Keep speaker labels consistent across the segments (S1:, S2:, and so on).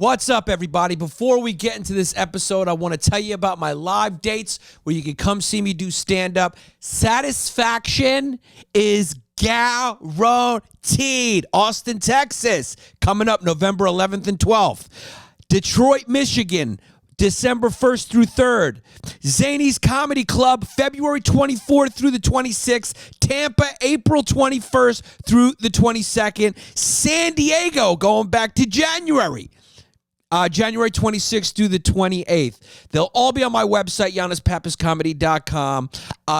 S1: What's up, everybody? Before we get into this episode, I want to tell you about my live dates where you can come see me do stand-up. Satisfaction is guaranteed. Austin, Texas, coming up November 11th and 12th. Detroit, Michigan, December 1st through 3rd. Zany's Comedy Club, February 24th through the 26th. Tampa, April 21st through the 22nd. San Diego, going back to January. January 26th through the 28th. They'll all be on my website, yannispappascomedy.com.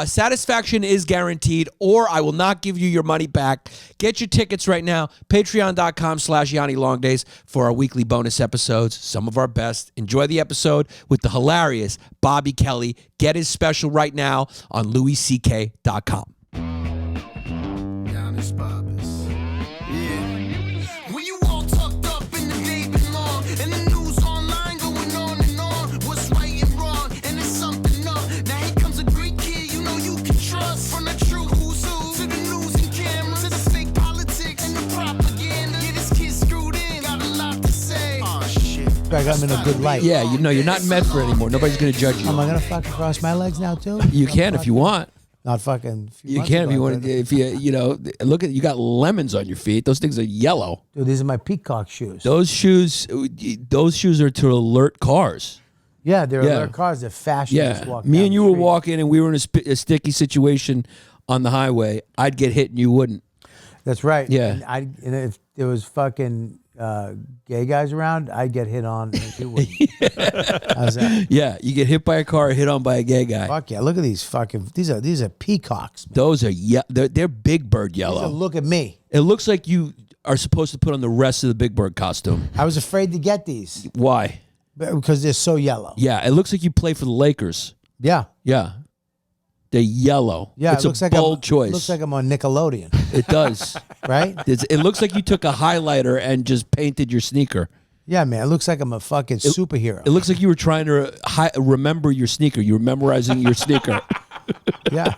S1: Satisfaction is guaranteed, or I will not give you your money back. Get your tickets right now. Patreon.com/Yanni Longdays for our weekly bonus episodes, some of our best. Enjoy the episode with the hilarious Bobby Kelly. Get his special right now on louisck.com.
S2: Yannis Pappas. Yeah. When you all tucked up in the day been long, and the news online going on and on, what's right and wrong, and it's something up. Now here comes a great kid you know you can trust. From the true who's who to the news and cameras, to the fake politics and the propaganda. Yeah, this kid's screwed in, got a lot to say. Oh shit.
S3: I got him in a good light.
S1: Yeah, you know, you're not in Medford anymore. Nobody's going to judge you.
S3: Am I gonna fucking cross my legs now too?
S1: You can if you want.
S3: Not fucking.
S1: You can if you want. If you know, look at, you got lemons on your feet. Those things are yellow.
S3: Dude, these are my peacock shoes.
S1: Those shoes are to alert cars.
S3: Yeah, they're alert cars. They're fashion.
S1: Yeah, me and you were walking, and we were in a sticky situation on the highway. I'd get hit, and you wouldn't.
S3: That's right.
S1: Yeah.
S3: And if there was fucking gay guys around, I'd get hit on. And you wouldn't. How's that?
S1: Yeah, you get hit by a car, hit on by a gay guy.
S3: Fuck yeah! Look at these fucking. These are peacocks. Man.
S1: Those are they're big bird yellow.
S3: Look at me.
S1: It looks like you are supposed to put on the rest of the big bird costume.
S3: I was afraid to get these
S1: Why?
S3: because they're so yellow.
S1: Yeah, it looks like you play for the Lakers.
S3: Yeah.
S1: Yeah. They're yellow.
S3: Yeah,
S1: it's
S3: it looks
S1: a
S3: like
S1: bold choice.
S3: Looks like I'm on Nickelodeon.
S1: It does.
S3: Right?
S1: It looks like you took a highlighter and just painted your sneaker.
S3: Yeah, man. It looks like I'm a fucking superhero.
S1: It looks like you were trying to remember your sneaker. You were memorizing your sneaker.
S3: Yeah.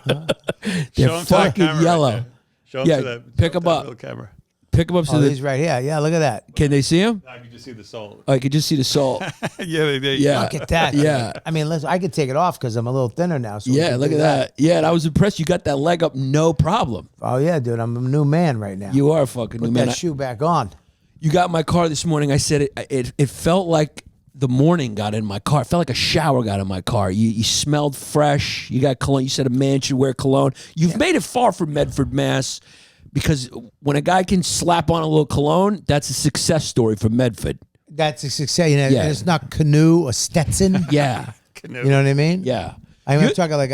S1: They're fucking yellow.
S4: Right, show him
S1: Yeah,
S4: to that,
S1: pick them up.
S4: little camera.
S1: Pick them up so
S3: Oh,
S1: that
S3: he's right here. Yeah, look at that.
S1: can they see him?
S4: I can just see the soul.
S1: I could just see the salt.
S4: Yeah, they
S1: Yeah.
S3: Look at that.
S1: Yeah.
S3: I mean, listen, I could take it off because I'm a little thinner now. So we
S1: Yeah,
S3: can
S1: look
S3: do
S1: at that. Yeah, and I was impressed. You got that leg up, no problem.
S3: Oh yeah, dude, I'm a new man right now.
S1: You are a fucking
S3: Put
S1: new man.
S3: that shoe back on.
S1: You got my car this morning. I said it felt like the morning got in my car. It felt like a shower got in my car. You smelled fresh. You got cologne. You said a man should wear cologne. You've made it far from Medford, Mass. Because when a guy can slap on a little cologne, that's a success story for Medford.
S3: That's a success. You know,
S1: Yeah.
S3: and it's not Canoe or Stetson.
S1: Yeah.
S3: You know what I mean?
S1: Yeah.
S3: I mean, we're talking like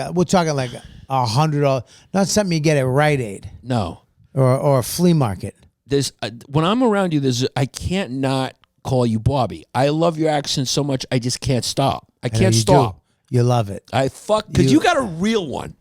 S3: $100, not something you get at Rite Aid
S1: No.
S3: or a flea market.
S1: There's when I'm around you, I can't not call you Bobby. I love your accent so much, I just can't stop. I
S3: I know
S1: can't
S3: you
S1: stop.
S3: do. You love it.
S1: Because you got a real one.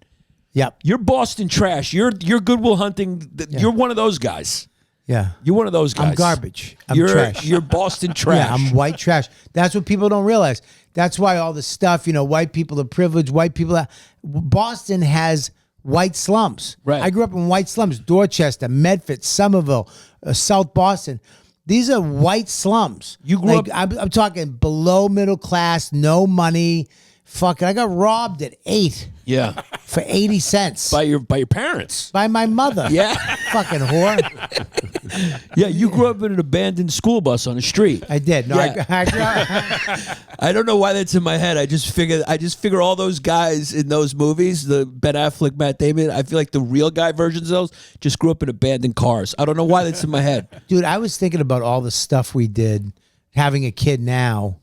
S3: Yep.
S1: You're Boston trash. You're Goodwill Hunting. You're one of those guys.
S3: Yeah.
S1: You're one of those guys.
S3: I'm garbage. I'm
S1: you're
S3: trash.
S1: You're Boston trash.
S3: Yeah, I'm white trash. That's what people don't realize. That's why all the stuff, white people are privileged, white people Boston has white slums.
S1: Right.
S3: I grew up in white slums, Dorchester, Medford, Somerville, South Boston. These are white slums.
S1: You grew up.
S3: I'm talking below middle class, no money. Fucking, I got robbed at 8
S1: Yeah.
S3: for 80 cents
S1: By your parents.
S3: by my mother.
S1: Yeah.
S3: Fucking whore.
S1: Yeah, you grew up in an abandoned school bus on the street.
S3: I did. No,
S1: Yeah. I don't know why that's in my head. I just figure all those guys in those movies, the Ben Affleck, Matt Damon, I feel like the real guy versions of those just grew up in abandoned cars. I don't know why that's in my head.
S3: Dude, I was thinking about all the stuff we did, having a kid now.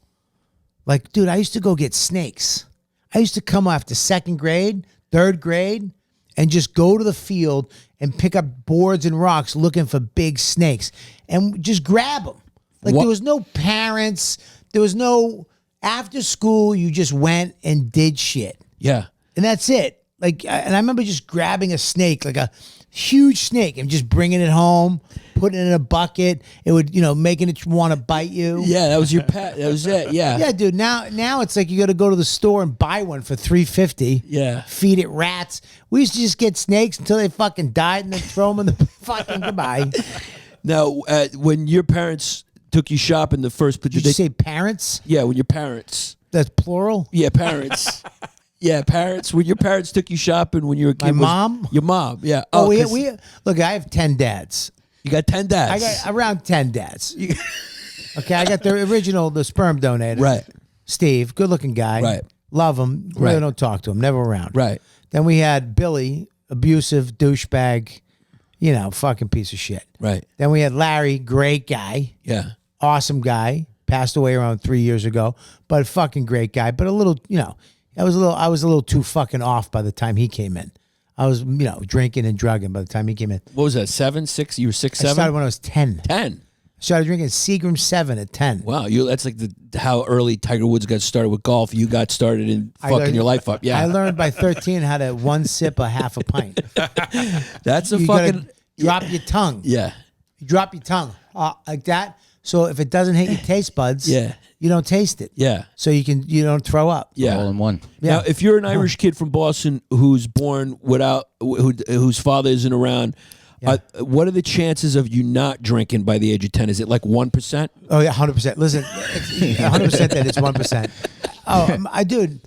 S3: Like, dude, I used to go get snakes. I used to come after second grade, third grade, and just go to the field and pick up boards and rocks looking for big snakes and just grab them. Like,
S1: What?
S3: there was no parents. There was no after school. You just went and did shit.
S1: Yeah.
S3: And that's it. Like, and I remember just grabbing a snake, like a huge snake, and just bringing it home, putting it in a bucket. It would, making it want to bite you.
S1: Yeah, that was your pet. That was it. Yeah.
S3: Yeah, dude. Now it's like you got to go to the store and buy one for $3.50.
S1: Yeah.
S3: Feed it rats. We used to just get snakes until they fucking died and then throw them in the fucking goodbye.
S1: Now, when your parents took you shopping the first.
S3: Did you say parents?
S1: Yeah, with your parents.
S3: That's plural?
S1: Yeah, parents. Yeah, parents. When your parents took you shopping when you were a kid.
S3: My mom?
S1: Your mom, yeah.
S3: Oh,
S1: 'cause
S3: we look, I have 10 dads.
S1: You got 10 dads.
S3: I got around 10 dads. Okay, I got the original, the sperm donor.
S1: Right.
S3: Steve, good looking guy.
S1: Right.
S3: Love him. Really
S1: Right.
S3: don't talk to him. Never around.
S1: Right.
S3: Then we had Billy, abusive douchebag, fucking piece of shit.
S1: Right.
S3: Then we had Larry, great guy,
S1: Yeah.
S3: awesome guy. Passed away around 3 years ago, but fucking great guy. But a little, I was a little too fucking off by the time he came in. I was, drinking and drugging by the time he came in.
S1: What was that? 7, 6? You were 6, 7?
S3: I started when I was 10.
S1: 10.
S3: Started drinking Seagram 7 at 10.
S1: Wow, that's like how early Tiger Woods got started with golf. You got started in fucking your life up. Yeah,
S3: I learned by 13 how to one sip a half a pint.
S1: that's a
S3: You
S1: fucking
S3: gotta drop your tongue.
S1: yeah.
S3: You drop your tongue like that. So if it doesn't hit your taste buds,
S1: Yeah.
S3: you don't taste it.
S1: Yeah.
S3: So you don't throw up.
S1: Yeah.
S5: All in one.
S3: Yeah.
S1: Now, if you're an Irish kid from Boston who's born without, whose father isn't around, what are the chances of you not drinking by the age of 10? Is it like 1%?
S3: Oh yeah, 100%. Listen, 100% that it's 1%. Oh, dude,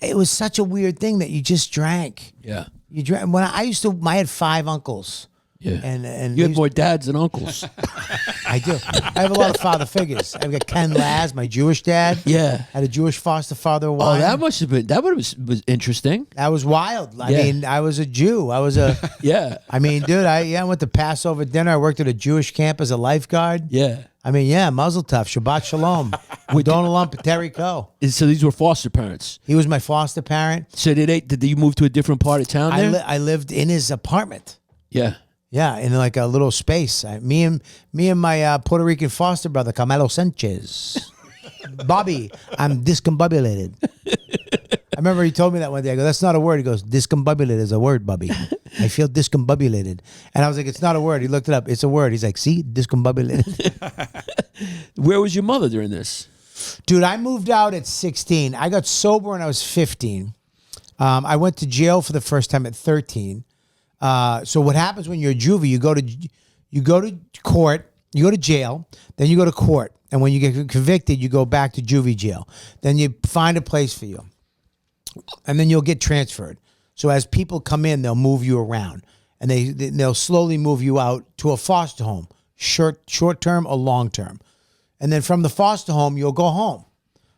S3: it was such a weird thing that you just drank.
S1: Yeah.
S3: You drank when I had 5 uncles.
S1: Yeah.
S3: And
S1: You have more dads than uncles.
S3: I do. I have a lot of father figures. I've got Ken Laz, my Jewish dad.
S1: Yeah.
S3: Had a Jewish foster father.
S1: Oh, that must have been, was interesting.
S3: That was wild. I
S1: Yeah.
S3: mean, I was a Jew. I was a.
S1: Yeah.
S3: I mean, dude, I went to Passover dinner. I worked at a Jewish camp as a lifeguard.
S1: Yeah.
S3: I mean, Mazel Tov, Shabbat Shalom, Donalam Pateri Ko.
S1: So these were foster parents.
S3: He was my foster parent.
S1: So did you move to a different part of town there?
S3: I lived in his apartment.
S1: Yeah.
S3: Yeah, in like a little space. Me and my Puerto Rican foster brother, Carmelo Sanchez. Bobby, I'm discombobulated. I remember he told me that one day. I go, that's not a word. He goes, discombobulated is a word, Bobby. I feel discombobulated. And I was like, it's not a word. He looked it up. It's a word. He's like, see, discombobulated.
S1: Where was your mother during this?
S3: Dude, I moved out at 16. I got sober when I was 15. I went to jail for the first time at 13. So what happens when you're a juvie? You go to court, you go to jail, then you go to court, and when you get convicted, you go back to juvie jail. Then you find a place for you, and then you'll get transferred. So as people come in, they'll move you around, and they'll slowly move you out to a foster home, short term or long term, and then from the foster home, you'll go home.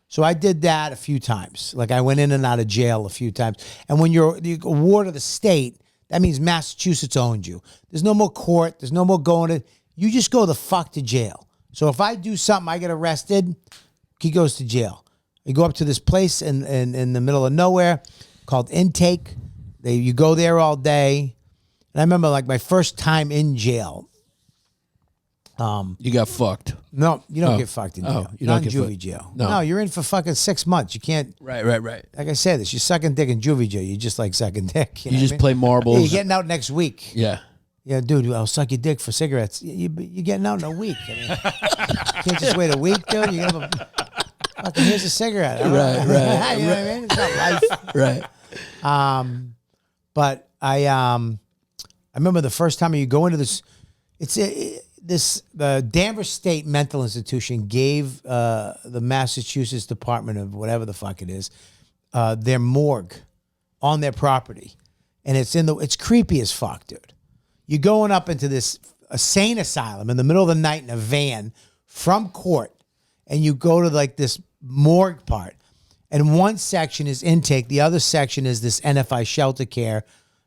S3: So I did that a few times. Like I went in and out of jail a few times, and when you're the ward of the state. That means Massachusetts owns you. There's no more court. There's no more going to. You just go the fuck to jail. So if I do something, I get arrested, he goes to jail. You go up to this place in the middle of nowhere called Intake. You go there all day. And I remember like my first time in jail.
S1: You got fucked.
S3: No, you don't
S1: Oh.
S3: get fucked in
S1: Oh,
S3: jail.
S1: you
S3: Not
S1: don't
S3: in
S1: get
S3: juvie
S1: fucked.
S3: jail.
S1: No.
S3: No, you're in for fucking 6 months. You can't.
S1: Right.
S3: Like I said, this you're sucking dick in juvie jail. You just like sucking dick.
S1: You
S3: know
S1: just
S3: what I mean?
S1: play marbles.
S3: Yeah, you're getting out next week.
S1: Yeah.
S3: Yeah, dude, I'll suck your dick for cigarettes. You're getting out in a week. I mean, you can't just wait a week, dude. You're gonna have fucking here's a cigarette.
S1: Right.
S3: You know what I mean? It's not life.
S1: Right.
S3: But I remember the first time you go into this. The Danvers State Mental Institution gave the Massachusetts Department of whatever the fuck it is their morgue on their property, and it's creepy as fuck, dude. You're going up into this insane asylum in the middle of the night in a van from court, and you go to like this morgue part, and one section is intake, the other section is this NFI shelter care.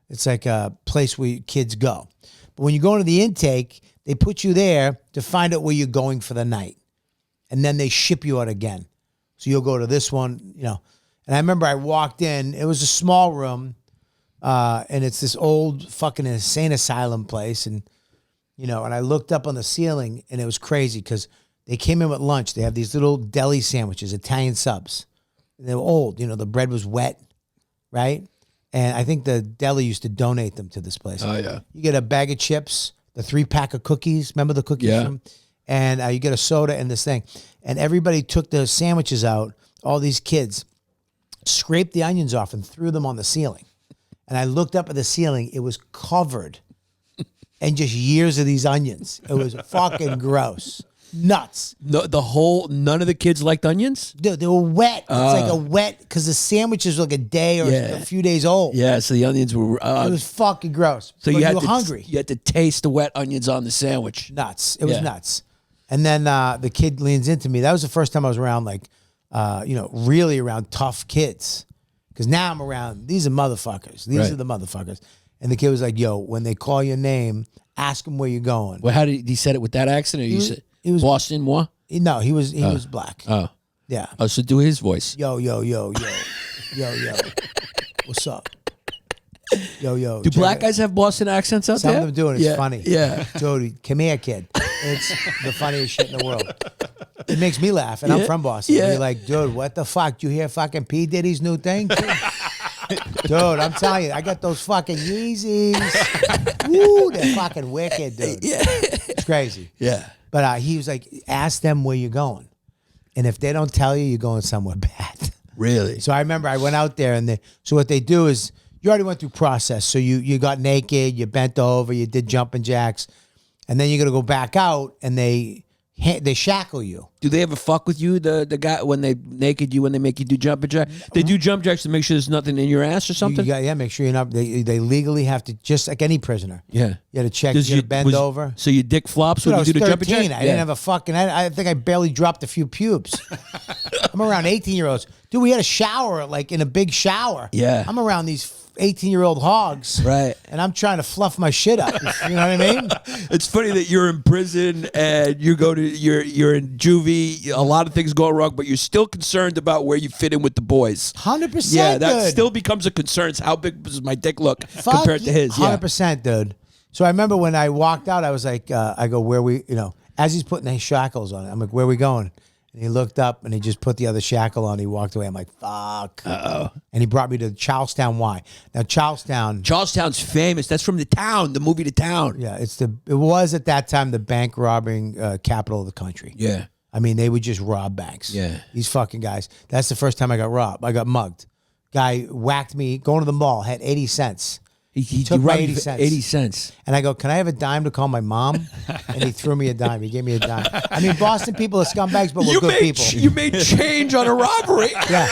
S3: It's like a place where kids go. But when you go into the intake, they put you there to find out where you're going for the night. And then they ship you out again. So you'll go to this one, And I remember I walked in. It was a small room. And it's this old fucking insane asylum place. And, and I looked up on the ceiling, and it was crazy because they came in with lunch. They have these little deli sandwiches, Italian subs. And they were old. The bread was wet, right? And I think the deli used to donate them to this place.
S1: Oh, yeah.
S3: You get a bag of chips, the 3-pack of cookies. Remember the cookies?
S1: Yeah.
S3: And you get a soda and this thing. And everybody took the sandwiches out, all these kids, scraped the onions off and threw them on the ceiling. And I looked up at the ceiling. It was covered in just years of these onions. It was fucking gross. Nuts.
S1: No, none of the kids liked onions?
S3: Dude, they were wet. It's like a wet, because the sandwiches were like a day or
S1: Yeah.
S3: a few days old.
S1: Yeah, so the onions were...
S3: It was fucking gross.
S1: so
S3: But
S1: you
S3: were
S1: had
S3: hungry.
S1: You had to taste the wet onions on the sandwich.
S3: Nuts. It was
S1: Yeah.
S3: nuts. And then the kid leans into me. That was the first time I was around, like, really around tough kids. Because now I'm around, these are motherfuckers. These
S1: Right.
S3: are the motherfuckers. And the kid was like, yo, when they call your name, ask them where you're going.
S1: Well, how did he said it with that accent? Or you said
S3: he was-
S1: Boston, moi?
S3: No, he was black.
S1: Oh.
S3: Yeah.
S1: Oh, so do his voice.
S3: Yo, yo, yo, yo. Yo, yo. What's up? Yo, yo.
S1: Do
S3: check
S1: black
S3: it.
S1: guys have Boston accents out
S3: Some
S1: there?
S3: of them do it. It's
S1: Yeah,
S3: funny.
S1: Yeah.
S3: Dude, come here, kid. It's the funniest shit in the world. It makes me laugh, and I'm
S1: Yeah.
S3: from Boston.
S1: Yeah.
S3: You're like, dude, what the fuck? You hear fucking P. Diddy's new thing? Dude, I'm telling you, I got those fucking Yeezys. Woo, they're fucking wicked, dude.
S1: Yeah.
S3: It's crazy.
S1: Yeah.
S3: But he was like, ask them where you're going. And if they don't tell you, you're going somewhere bad.
S1: Really?
S3: So I remember I went out there, and so what they do is you already went through process. So you got naked, you bent over, you did jumping jacks, and then you're gonna go back out, and they shackle you.
S1: Do they ever fuck with you, the guy, when they naked you, when they make you do jumping jacks? They do jump jacks to make sure there's nothing in your ass or something?
S3: Make sure you're not. They legally have to, just like any prisoner.
S1: Yeah.
S3: You had to check.
S1: Does
S3: You had to bend over.
S1: So your dick flops
S3: Dude,
S1: when
S3: I
S1: you
S3: was
S1: do the jumping
S3: 13.
S1: jack?
S3: I didn't have a fucking. I think I barely dropped a few pubes. I'm around 18-year-olds. Dude, we had a shower, like in a big shower.
S1: Yeah.
S3: I'm around these 18-year-old hogs.
S1: Right.
S3: And I'm trying to fluff my shit up. You know what I mean?
S1: It's funny that you're in prison and you're in juvie. A lot of things go wrong, but you're still concerned about where you fit in with the boys.
S3: 100%.
S1: Yeah, that
S3: dude.
S1: still becomes a concern. It's how big does my dick look
S3: Fuck
S1: compared to his? Yeah.
S3: 100%, dude. So I remember when I walked out, I was like, I go, where we, as he's putting his shackles on it, I'm like, where are we going? And he looked up and he just put the other shackle on. He walked away. I'm like, fuck. Uh-oh. And he brought me to Charlestown. Y. Now,
S1: Charlestown's famous. That's from The Town, the movie The Town.
S3: Yeah, it was at that time the bank robbing capital of the country.
S1: Yeah.
S3: I mean, they would just rob banks.
S1: Yeah.
S3: These fucking guys. That's the first time I got robbed. I got mugged. Guy whacked me going to the mall, had 80 cents.
S1: He
S3: took my
S1: robbed you
S3: 80
S1: for
S3: cents.
S1: 80 cents.
S3: And I go, can I have a dime to call my mom? And he threw me a dime. He gave me a dime. I mean, Boston people are scumbags, but we're good people.
S1: You made change on a robbery.
S3: Yeah,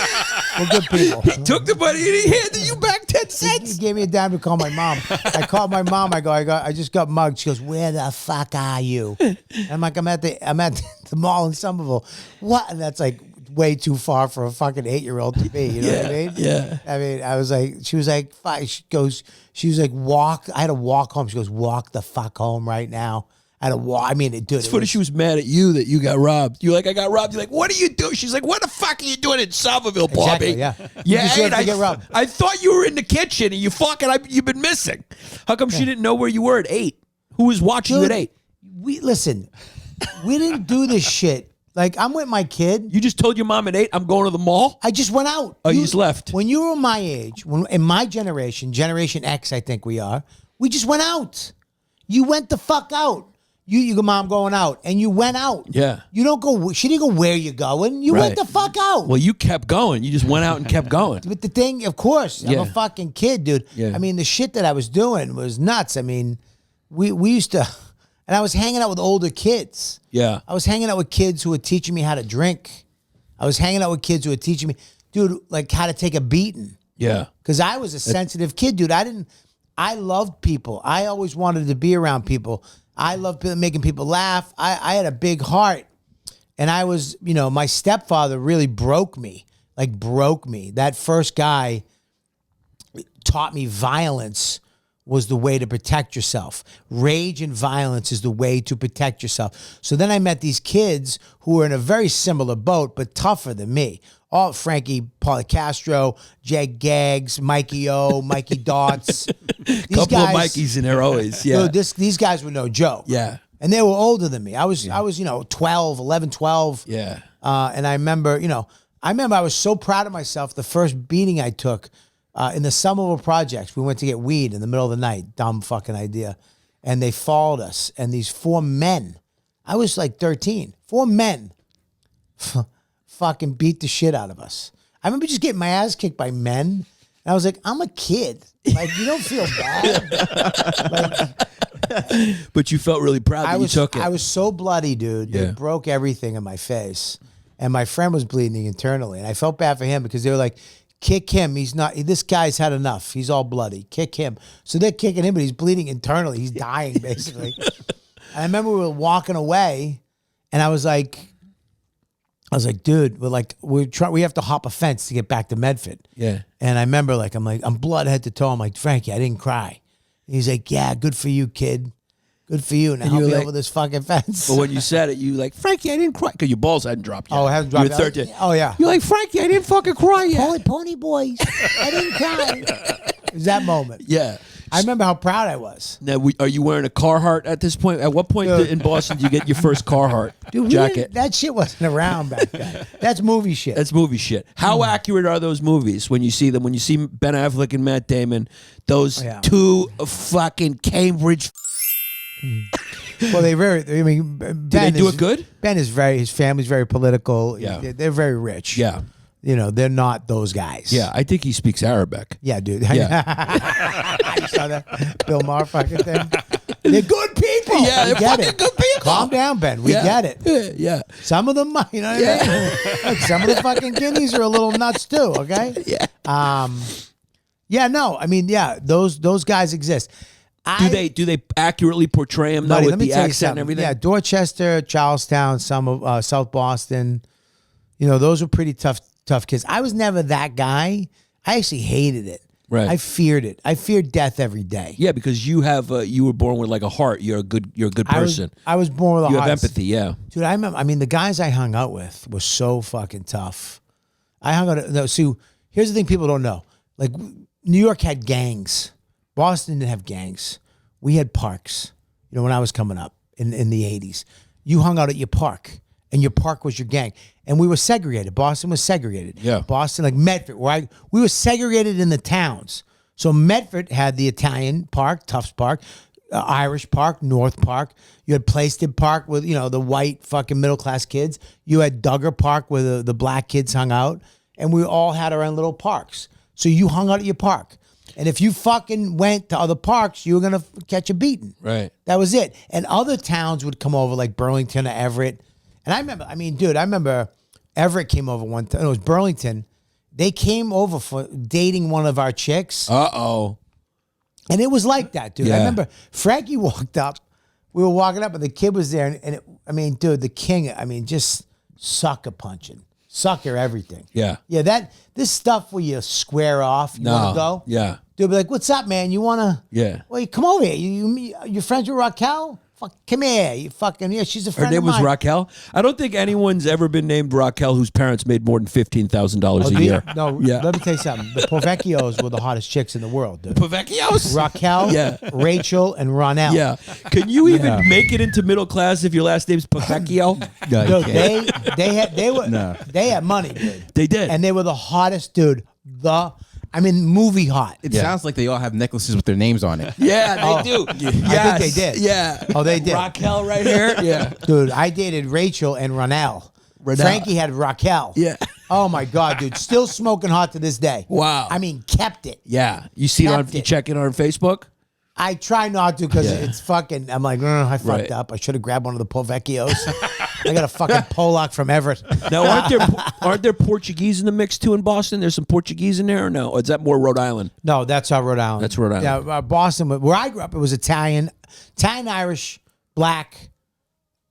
S3: we're good people.
S1: He took the money and he handed you back 10
S3: He
S1: cents.
S3: gave me a dime to call my mom. I called my mom. I just got mugged. She goes, where the fuck are you? And I'm like, I'm at the mall in Somerville. What? And that's like way too far for a fucking 8-year-old to be. You know what I mean?
S1: Yeah.
S3: I mean, I was like, she was like, fuck. She was like, walk. I had to walk home. She goes, walk the fuck home right now. I had to walk. I mean, dude.
S1: It's funny she was mad at you that you got robbed. You're like, I got robbed. You're like, what are you doing? She's like, what the fuck are you doing in Somerville, Bobby?
S3: Exactly, yeah.
S1: Yeah,
S3: You deserve
S1: hey,
S3: to get robbed.
S1: I thought you were in the kitchen and you've been missing. How come she didn't know where you were at 8? Who was watching you at 8?
S3: Listen, we didn't do this shit. Like, I'm with my kid.
S1: You just told your mom at 8, I'm going to the mall?
S3: I just went out.
S1: Oh, you just left.
S3: When you were my age, in my generation, Generation X, I think we are, we just went out. You went the fuck out. You go, Mom, going out. And you went out.
S1: Yeah.
S3: You don't go, she didn't go where you going. You went
S1: Right.
S3: the fuck out.
S1: Well, you kept going. You just went out and kept going.
S3: But the thing, of course, I'm
S1: Yeah.
S3: a fucking kid, dude.
S1: Yeah.
S3: I mean, the shit that I was doing was nuts. I mean, we used to, and I was hanging out with older kids.
S1: Yeah.
S3: I was hanging out with kids who were teaching me how to drink. I was hanging out with kids who were teaching me, dude, like how to take a beating.
S1: Yeah.
S3: Because I was a sensitive kid, dude. I loved people. I always wanted to be around people. I loved making people laugh. I had a big heart. And I was, my stepfather really broke me. That first guy taught me violence was the way to protect yourself. Rage and violence is the way to protect yourself. So then I met these kids who were in a very similar boat, but tougher than me. All Frankie Policastro, Jag Gags, Mikey O, Mikey Dots. These
S1: Couple of Mikeys in there always. Yeah.
S3: Dude, these guys were no joke.
S1: Yeah.
S3: And they were older than me. I was 12, 11, 12.
S1: Yeah.
S3: And I remember, I was so proud of myself. The first beating I took in the Somerville projects, we went to get weed in the middle of the night. Dumb fucking idea. And they followed us. And these 4 men, I was like 13, 4 men fucking beat the shit out of us. I remember just getting my ass kicked by men. And I was like, I'm a kid. Like, you don't feel bad.
S1: But you felt really proud that you took it.
S3: I was so bloody, dude.
S1: Yeah.
S3: It broke everything in my face. And my friend was bleeding internally. And I felt bad for him because they were like, kick him. This guy's had enough. He's all bloody. Kick him. So they're kicking him, but he's bleeding internally. He's dying, basically. And I remember we were walking away, and I was like, dude, we have to hop a fence to get back to Medford.
S1: Yeah.
S3: And I remember I'm blood head to toe. I'm like, Frankie, I didn't cry. And he's like, yeah, good for you, kid. Good for you. Now
S1: And
S3: help
S1: you were
S3: me
S1: like-
S3: over this fucking fence.
S1: But when you said it, you like, Frankie, I didn't cry. Because your balls hadn't dropped yet.
S3: Oh, it hasn't dropped
S1: You were
S3: yet?
S1: 13.
S3: Oh, yeah.
S1: You're like, Frankie, I didn't fucking cry yet.
S3: Pony boys. I didn't cry. It was that moment.
S1: Yeah.
S3: I remember how proud I was.
S1: Now, are you wearing a Carhartt at this point? At what point
S3: Dude.
S1: in Boston did you get your first Carhartt
S3: Dude,
S1: jacket?
S3: that shit wasn't around back then. That's movie shit.
S1: That's movie shit. How accurate are those movies when you see them? When you see Ben Affleck and Matt Damon, those
S3: Yeah.
S1: two fucking Cambridge.
S3: Well, Ben
S1: they do it good?
S3: Ben is his family's very political.
S1: Yeah.
S3: They're very rich.
S1: Yeah.
S3: You know, they're not those guys.
S1: Yeah, I think he speaks Arabic.
S3: Yeah, dude.
S1: Yeah.
S3: You saw that Bill Maher fucking thing? They're good people.
S1: Yeah,
S3: We
S1: they're
S3: get
S1: fucking
S3: it.
S1: good people.
S3: Calm down, Ben. We get it.
S1: Yeah.
S3: Some of them, you know what I mean? Like, some of the fucking guineas are a little nuts too, okay?
S1: Yeah.
S3: Yeah, no, I mean, yeah, those guys exist.
S1: Do they accurately portray him though
S3: Buddy,
S1: with
S3: let me
S1: the
S3: tell you
S1: accent and
S3: something.
S1: everything?
S3: Yeah, Dorchester, Charlestown, some of South Boston. You know, those were pretty tough kids. I was never that guy. I actually hated it.
S1: Right.
S3: I feared it. I feared death every day.
S1: Yeah, because you were born with like a heart. You're a good person.
S3: I was born with a
S1: You
S3: heart.
S1: have empathy. Yeah.
S3: Dude, I remember. I mean, the guys I hung out with were so fucking tough. I hung out. No, see, here's the thing: people don't know. Like, New York had gangs. Boston didn't have gangs. We had parks. You know, when I was coming up in the '80s, you hung out at your park, and your park was your gang. And we were segregated. Boston was segregated.
S1: Yeah.
S3: Boston, like Medford, we were segregated in the towns. So Medford had the Italian Park, Tufts Park, Irish Park, North Park. You had Plaisted Park with, you know, the white fucking middle class kids. You had Duggar Park where the black kids hung out. And we all had our own little parks. So you hung out at your park. And if you fucking went to other parks, you were going to catch a beating.
S1: Right.
S3: That was it. And other towns would come over like Burlington or Everett. And I remember Everett came over one time. It was Burlington. They came over for dating one of our chicks.
S1: Uh-oh.
S3: And it was like that, dude.
S1: Yeah.
S3: I remember Frankie walked up. We were walking up and the kid was there. And the king, just sucker punching. Sucker everything.
S1: Yeah.
S3: Yeah, this stuff where you square off, you want to go?
S1: Yeah.
S3: Dude, be like, what's up, man? You want to?
S1: Yeah.
S3: Well, you come over here. You're friends with Raquel? Fuck, come here. You fucking, yeah, she's a
S1: Her
S3: friend
S1: name
S3: of
S1: was
S3: mine.
S1: Raquel. I don't think anyone's ever been named Raquel whose parents made more than $15,000 a year.
S3: No,
S1: Yeah.
S3: let me tell you something. The Povecchios were the hottest chicks in the world, dude.
S1: Pavecchios?
S3: Raquel,
S1: Yeah.
S3: Rachel, and Ronell.
S1: Yeah. Can you even make it into middle class if your last name's Pavecchio?
S4: No, you
S3: Dude,
S4: can't.
S3: they had money, dude.
S1: They did.
S3: And they were the hottest, dude. Movie hot.
S4: It sounds like they all have necklaces with their names on it.
S1: Yeah, they do.
S3: I think they did.
S1: Yeah.
S3: Oh, they did.
S1: Raquel right here. Yeah.
S3: Dude, I dated Rachel and Ronell. Frankie had Raquel.
S1: Yeah.
S3: Oh my God, dude. Still smoking hot to this day.
S1: Wow.
S3: Kept it.
S1: Yeah. You see it on,
S3: Kept
S1: you
S3: it.
S1: check it on Facebook?
S3: I try not to because
S1: Yeah.
S3: it's fucking. I'm like, I fucked
S1: Right.
S3: up. I should have grabbed one of the Povecchios. I got a fucking Polak from Everett.
S1: Now, aren't there Portuguese in the mix too in Boston? There's some Portuguese in there or no? Or is that more Rhode Island?
S3: No, that's Rhode Island.
S1: That's Rhode Island.
S3: Yeah, Boston, where I grew up, it was Italian, Irish, black,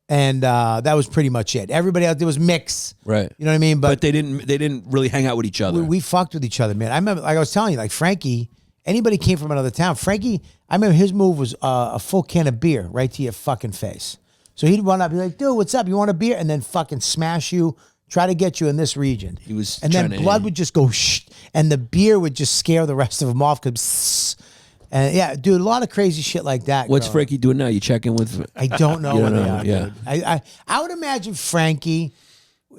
S3: and that was pretty much it. Everybody out there was mix.
S1: Right.
S3: You know what I mean?
S1: But they didn't really hang out with each other.
S3: we fucked with each other, man. I remember, like I was telling you, like Frankie, anybody came from another town. Frankie, I remember his move was a full can of beer right to your fucking face. So he'd run up, be like, dude, what's up? You want a beer? And then fucking smash you, try to get you in this region.
S1: He was
S3: and then
S1: trying to-
S3: blood would just go shh, and the beer would just scare the rest of them off. And yeah, dude, a lot of crazy shit like that.
S1: What's
S3: growing up.
S1: Frankie doing now? You check in with?
S3: I don't know
S1: You
S3: where
S1: don't
S3: they
S1: know,
S3: are,
S1: yeah.
S3: dude. I would imagine Frankie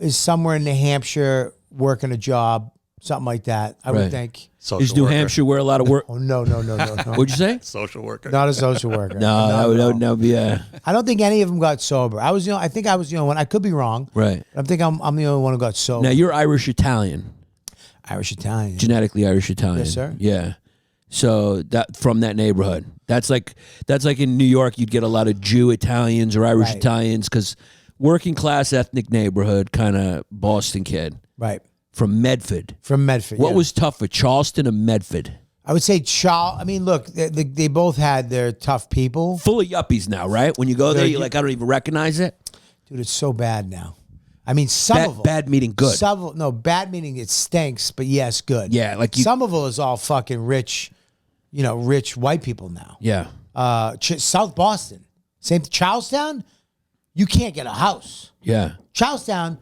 S3: is somewhere in New Hampshire working a job, something like that. I
S1: Right.
S3: would think.
S4: Social
S1: Is New
S4: worker.
S1: Hampshire where a lot of work?
S3: Oh, no.
S1: What'd you say?
S4: Social worker.
S3: Not a social worker.
S1: No,
S3: Not
S1: that
S3: at all.
S1: would be
S3: I don't think any of them got sober. I think I was the only one. I could be wrong.
S1: right.
S3: I think I'm the only one who got sober.
S1: Now you're Irish Italian,
S3: Irish Italian.
S1: genetically Irish Italian.
S3: Yes, sir.
S1: Yeah. So that from that neighborhood, that's like in New York, you'd get a lot of Jew Italians or Irish
S3: Right.
S1: Italians because working class ethnic neighborhood kind of Boston kid
S3: Right.
S1: from Medford.
S3: From Medford.
S1: What
S3: yeah.
S1: was tougher, Charleston or Medford?
S3: I would say Charles. I mean, look, they both had their tough people.
S1: Full of yuppies now, right? When you go there,
S3: They're-
S1: you're like, I don't even recognize it.
S3: Dude, it's so bad now. I mean, some of them.
S1: Bad meaning good.
S3: No, bad meaning it stinks, but yes, good.
S1: Yeah, like you-
S3: Somerville is all fucking rich, rich white people now.
S1: Yeah.
S3: South Boston, same. Charlestown, you can't get a house.
S1: Yeah.
S3: Charlestown,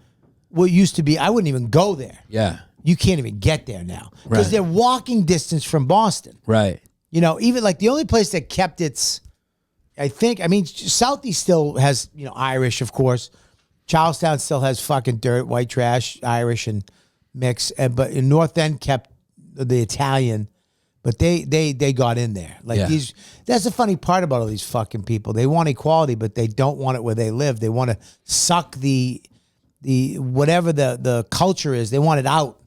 S3: what used to be, I wouldn't even go there.
S1: Yeah.
S3: You can't even get there now because
S1: Right.
S3: they're walking distance from Boston.
S1: Right.
S3: Even like the only place that kept its, Southeast still has, Irish, of course. Charlestown still has fucking dirt, white trash, Irish and mix. But in North End kept the Italian, but they got in there. Like
S1: Yeah.
S3: that's the funny part about all these fucking people. They want equality, but they don't want it where they live. They want to suck the whatever the culture is. They want it out.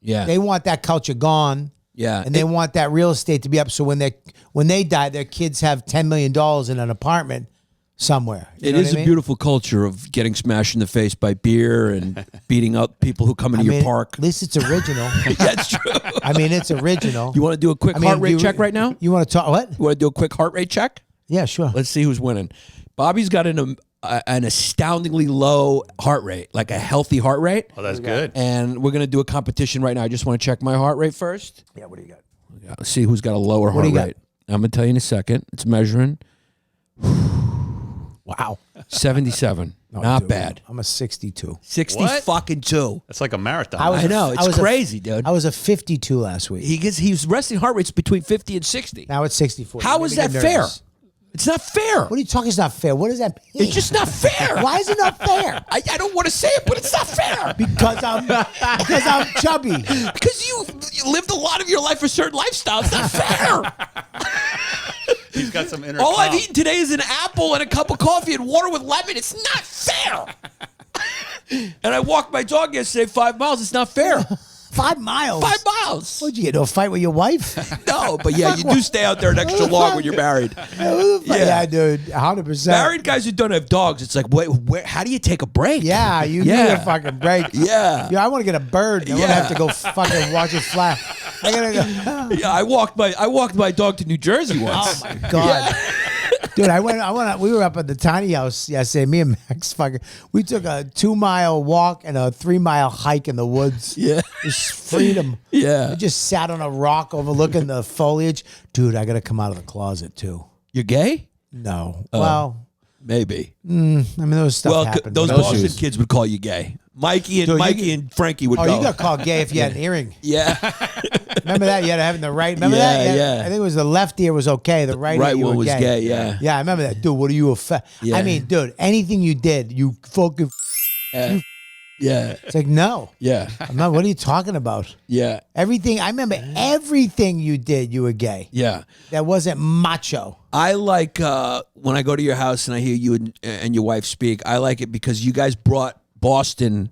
S1: Yeah.
S3: They want that culture gone.
S1: Yeah.
S3: And they want that real estate to be up. So when they die, their kids have $10 million in an apartment somewhere. You
S1: It
S3: know
S1: is
S3: what I
S1: a
S3: mean?
S1: beautiful culture of getting smashed in the face by beer and beating up people who come into your park.
S3: At least it's original.
S1: That's true.
S3: I mean, it's original.
S1: You want to do a quick heart rate check right now?
S3: You want to talk what?
S1: You want to do a quick heart rate check?
S3: Yeah, sure.
S1: Let's see who's winning. Bobby's got an astoundingly low heart rate, like a healthy heart rate.
S5: Oh, that's good.
S1: And we're going to do a competition right now. I just want to check my heart rate first.
S3: Yeah, what do you got?
S1: Let's see who's got a lower
S3: do
S1: heart
S3: you got?
S1: rate. I'm going to tell you in a second. It's measuring.
S3: Wow.
S1: 77. Not
S3: Dude,
S1: bad.
S3: I'm a 62.
S1: 60
S5: What?
S1: fucking 2.
S5: That's like a marathon.
S1: I know. It's crazy, dude.
S3: I was a 52 last week.
S1: He's resting heart rates between 50 and 60.
S3: Now it's 64.
S1: How
S3: You
S1: is
S3: make
S1: that
S3: me
S1: fair?
S3: nervous.
S1: It's not fair.
S3: What are you talking? It's not fair. What does that mean?
S1: It's just not fair.
S3: Why is it not fair?
S1: I don't want to say it, but it's not fair.
S3: Because I'm chubby.
S1: Because you lived a lot of your life a certain lifestyle. It's not fair.
S5: He's got some inner
S1: All I've
S5: calm.
S1: eaten today is an apple and a cup of coffee and water with lemon. It's not fair. And I walked my dog yesterday 5 miles. It's not fair.
S3: 5 miles.
S1: 5 miles.
S3: What'd you get into a fight with your wife?
S1: No, but yeah, you do stay out there an extra long when you're married.
S3: Yeah, dude. 100%.
S1: Married guys who don't have dogs, it's like, wait, how do you take a break?
S3: Yeah, you need a fucking break.
S1: Yeah.
S3: I want to get a bird. I want to
S1: Yeah.
S3: have to go fucking watch it fly. I gotta go.
S1: Yeah, I walked my dog to New Jersey once.
S3: Oh my god. Dude, we were up at the tiny house yesterday. Me and Max we took a 2-mile walk and a 3-mile hike in the woods.
S1: Yeah.
S3: Just freedom.
S1: Yeah.
S3: I just sat on a rock overlooking the foliage. Dude, I gotta come out of the closet too.
S1: You're gay?
S3: No. Well,
S1: Maybe.
S3: I mean, there was stuff
S1: Well,
S3: happened.
S1: those
S3: But-
S1: Boston kids would call you gay. Mikey and Frankie would
S3: Oh,
S1: go.
S3: you got called gay if you had an earring.
S1: Yeah.
S3: Remember that? You had to have the right. Remember
S1: Yeah,
S3: that?
S1: yeah.
S3: I think it was the left ear was okay. The right,
S1: right
S3: ear you
S1: one
S3: were
S1: was gay, yeah.
S3: Yeah, I remember that. Dude, what are you
S1: Yeah.
S3: I mean, dude, anything you did, you fucking.
S1: Yeah.
S3: It's like, no.
S1: Yeah.
S3: I'm not. What are you talking about?
S1: Yeah.
S3: Everything. I remember everything you did, you were gay.
S1: Yeah.
S3: That wasn't macho.
S1: I like when I go to your house and I hear you and your wife speak, I like it because you guys brought Boston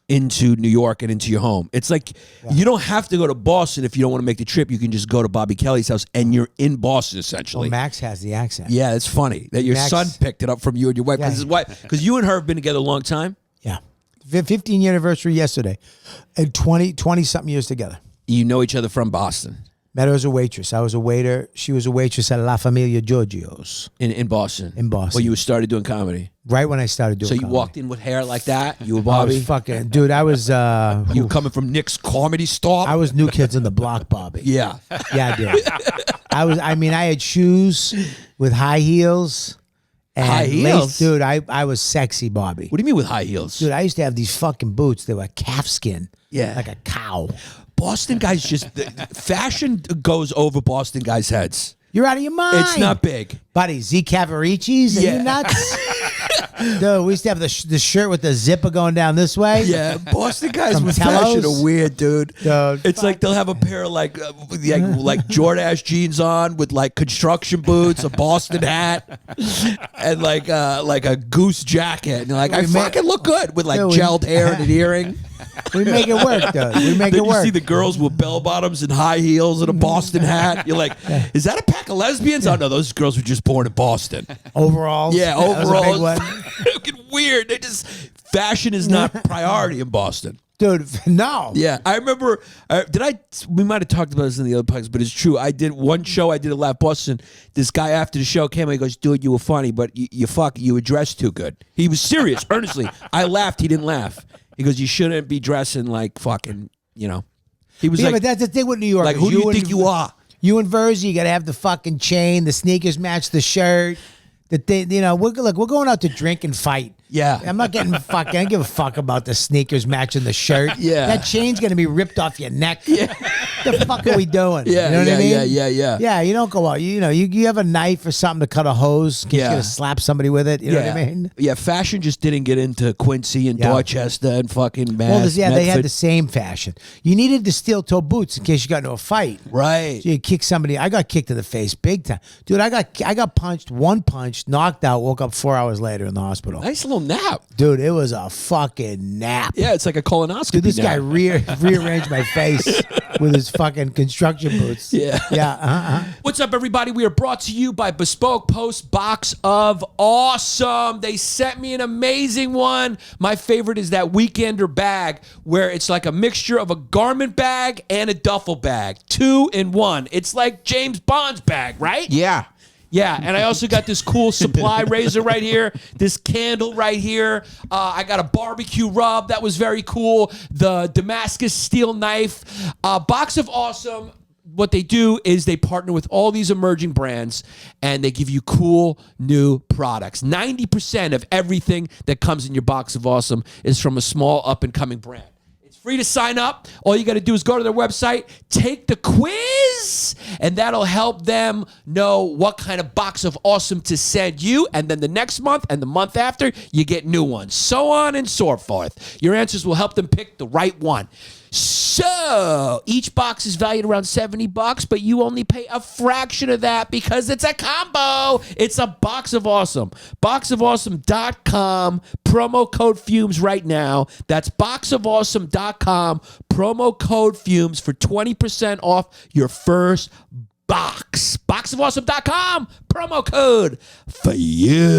S1: into New York and into your home. It's like you don't have to go to Boston if you don't want to make the trip. You can just go to Bobby Kelly's house and you're in Boston essentially.
S3: Well, Max has the accent.
S1: Yeah, it's funny that your
S3: Max-
S1: son picked it up from you and your wife.
S3: Yeah.
S1: Because you and her have been together a long time.
S3: Yeah. 15-year anniversary yesterday. And 20-something years together.
S1: You know each other from Boston.
S3: Met her as a waitress. I was a waiter. She was a waitress at La Familia Giorgio's.
S1: In Boston.
S3: In Boston.
S1: Well, you started doing comedy.
S3: Right when I started doing
S1: So you
S3: comedy.
S1: walked in with hair like that? You were
S3: I
S1: Bobby?
S3: was fucking, dude, I was,
S1: You were coming from Nick's comedy stop?
S3: I was New Kids on the Block, Bobby.
S1: Yeah.
S3: Yeah, dude. I had shoes with high heels. And
S1: High heels?
S3: dude, I was sexy, Bobby.
S1: What do you mean with high heels?
S3: Dude, I used to have these fucking boots. They were calf skin.
S1: Yeah.
S3: Like a cow.
S1: Boston guys fashion goes over Boston guys' heads.
S3: You're out of your mind.
S1: It's not big.
S3: Buddy, Z Cavaricci's? Are
S1: Yeah.
S3: you nuts? Dude, we used to have the shirt with the zipper going down this way.
S1: Yeah, Boston guys
S3: From
S1: with fashion
S3: Tellos?
S1: are weird, dude.
S3: Dude,
S1: It's like they'll have a pair of like Jordache jeans on with like construction boots, a Boston hat, and like a goose jacket. And you're like, I
S3: We met-
S1: fucking look good with like
S3: Dude,
S1: gelled hair and an earring.
S3: We make it work, dude. We make
S1: Then
S3: it
S1: you
S3: work.
S1: see the girls with bell bottoms and high heels and a Boston hat. You're like, is that a pack of lesbians? Oh no, those girls were just born in Boston.
S3: Overalls.
S1: Yeah,
S3: That was a big
S1: overalls.
S3: one.
S1: Fucking weird. Fashion is not priority in Boston.
S3: Dude, no.
S1: Yeah, I remember. We might have talked about this in the other podcast, but it's true. I did one show. I did at Laugh Boston. This guy after the show came and he goes, "Dude, you were funny, but you were dressed too good." He was serious, earnestly. I laughed. He didn't laugh. He goes, "You shouldn't be dressing like fucking, you know." He was
S3: Yeah,
S1: like,
S3: but that's the thing with New York.
S1: "Like, who do you think you are?"
S3: You and Verzi, you got to have the fucking chain. The sneakers match the shirt. The thing, you know, we're going out to drink and fight.
S1: Yeah.
S3: I'm not getting fucking. I don't give a fuck about the sneakers matching the shirt.
S1: Yeah.
S3: That chain's gonna be ripped off your neck. Yeah. The fuck are we doing?
S1: Yeah,
S3: You know what I mean?
S1: yeah.
S3: Yeah, you don't go out. You have a knife or something to cut a hose. In case
S1: Yeah.
S3: you're gonna slap somebody with it. You know what I mean?
S1: Yeah, fashion just didn't get into Quincy and
S3: Yeah.
S1: Dorchester and fucking
S3: Well,
S1: Mass.
S3: they had
S1: Medford.
S3: the same fashion. You needed the steel toe boots in case you got into a fight.
S1: Right.
S3: So you kick somebody. I got kicked in the face big time, dude. I got punched, one punch, knocked out. Woke up 4 hours later in the hospital.
S1: Nice little nap.
S3: Dude, it was a fucking nap.
S1: Yeah, it's like a colonoscopy.
S3: Dude, this
S1: nap.
S3: guy rearranged my face with his fucking construction boots.
S1: Yeah.
S3: Yeah.
S1: What's up, everybody? We are brought to you by Bespoke Post Box of Awesome. They sent me an amazing one. My favorite is that Weekender bag where it's like a mixture of a garment bag and a duffel bag. 2 in 1. It's like James Bond's bag, right?
S4: Yeah.
S1: Yeah, and I also got this cool supply razor right here, this candle right here. I got a barbecue rub that was very cool. The Damascus steel knife. Box of Awesome. What they do is they partner with all these emerging brands and they give you cool new products. 90% of everything that comes in your Box of Awesome is from a small up-and-coming brand. Free to sign up. All you got to do is go to their website, take the quiz, and that'll help them know what kind of Box of Awesome to send you. And then the next month and the month after, you get new ones. So on and so forth. Your answers will help them pick the right one. So each box is valued around $70, but you only pay a fraction of that because it's a combo. It's a Box of Awesome. Boxofawesome.com. Promo code Fumes right now. That's boxofawesome.com. Promo code Fumes for 20% off your first box. Boxofawesome.com. Promo code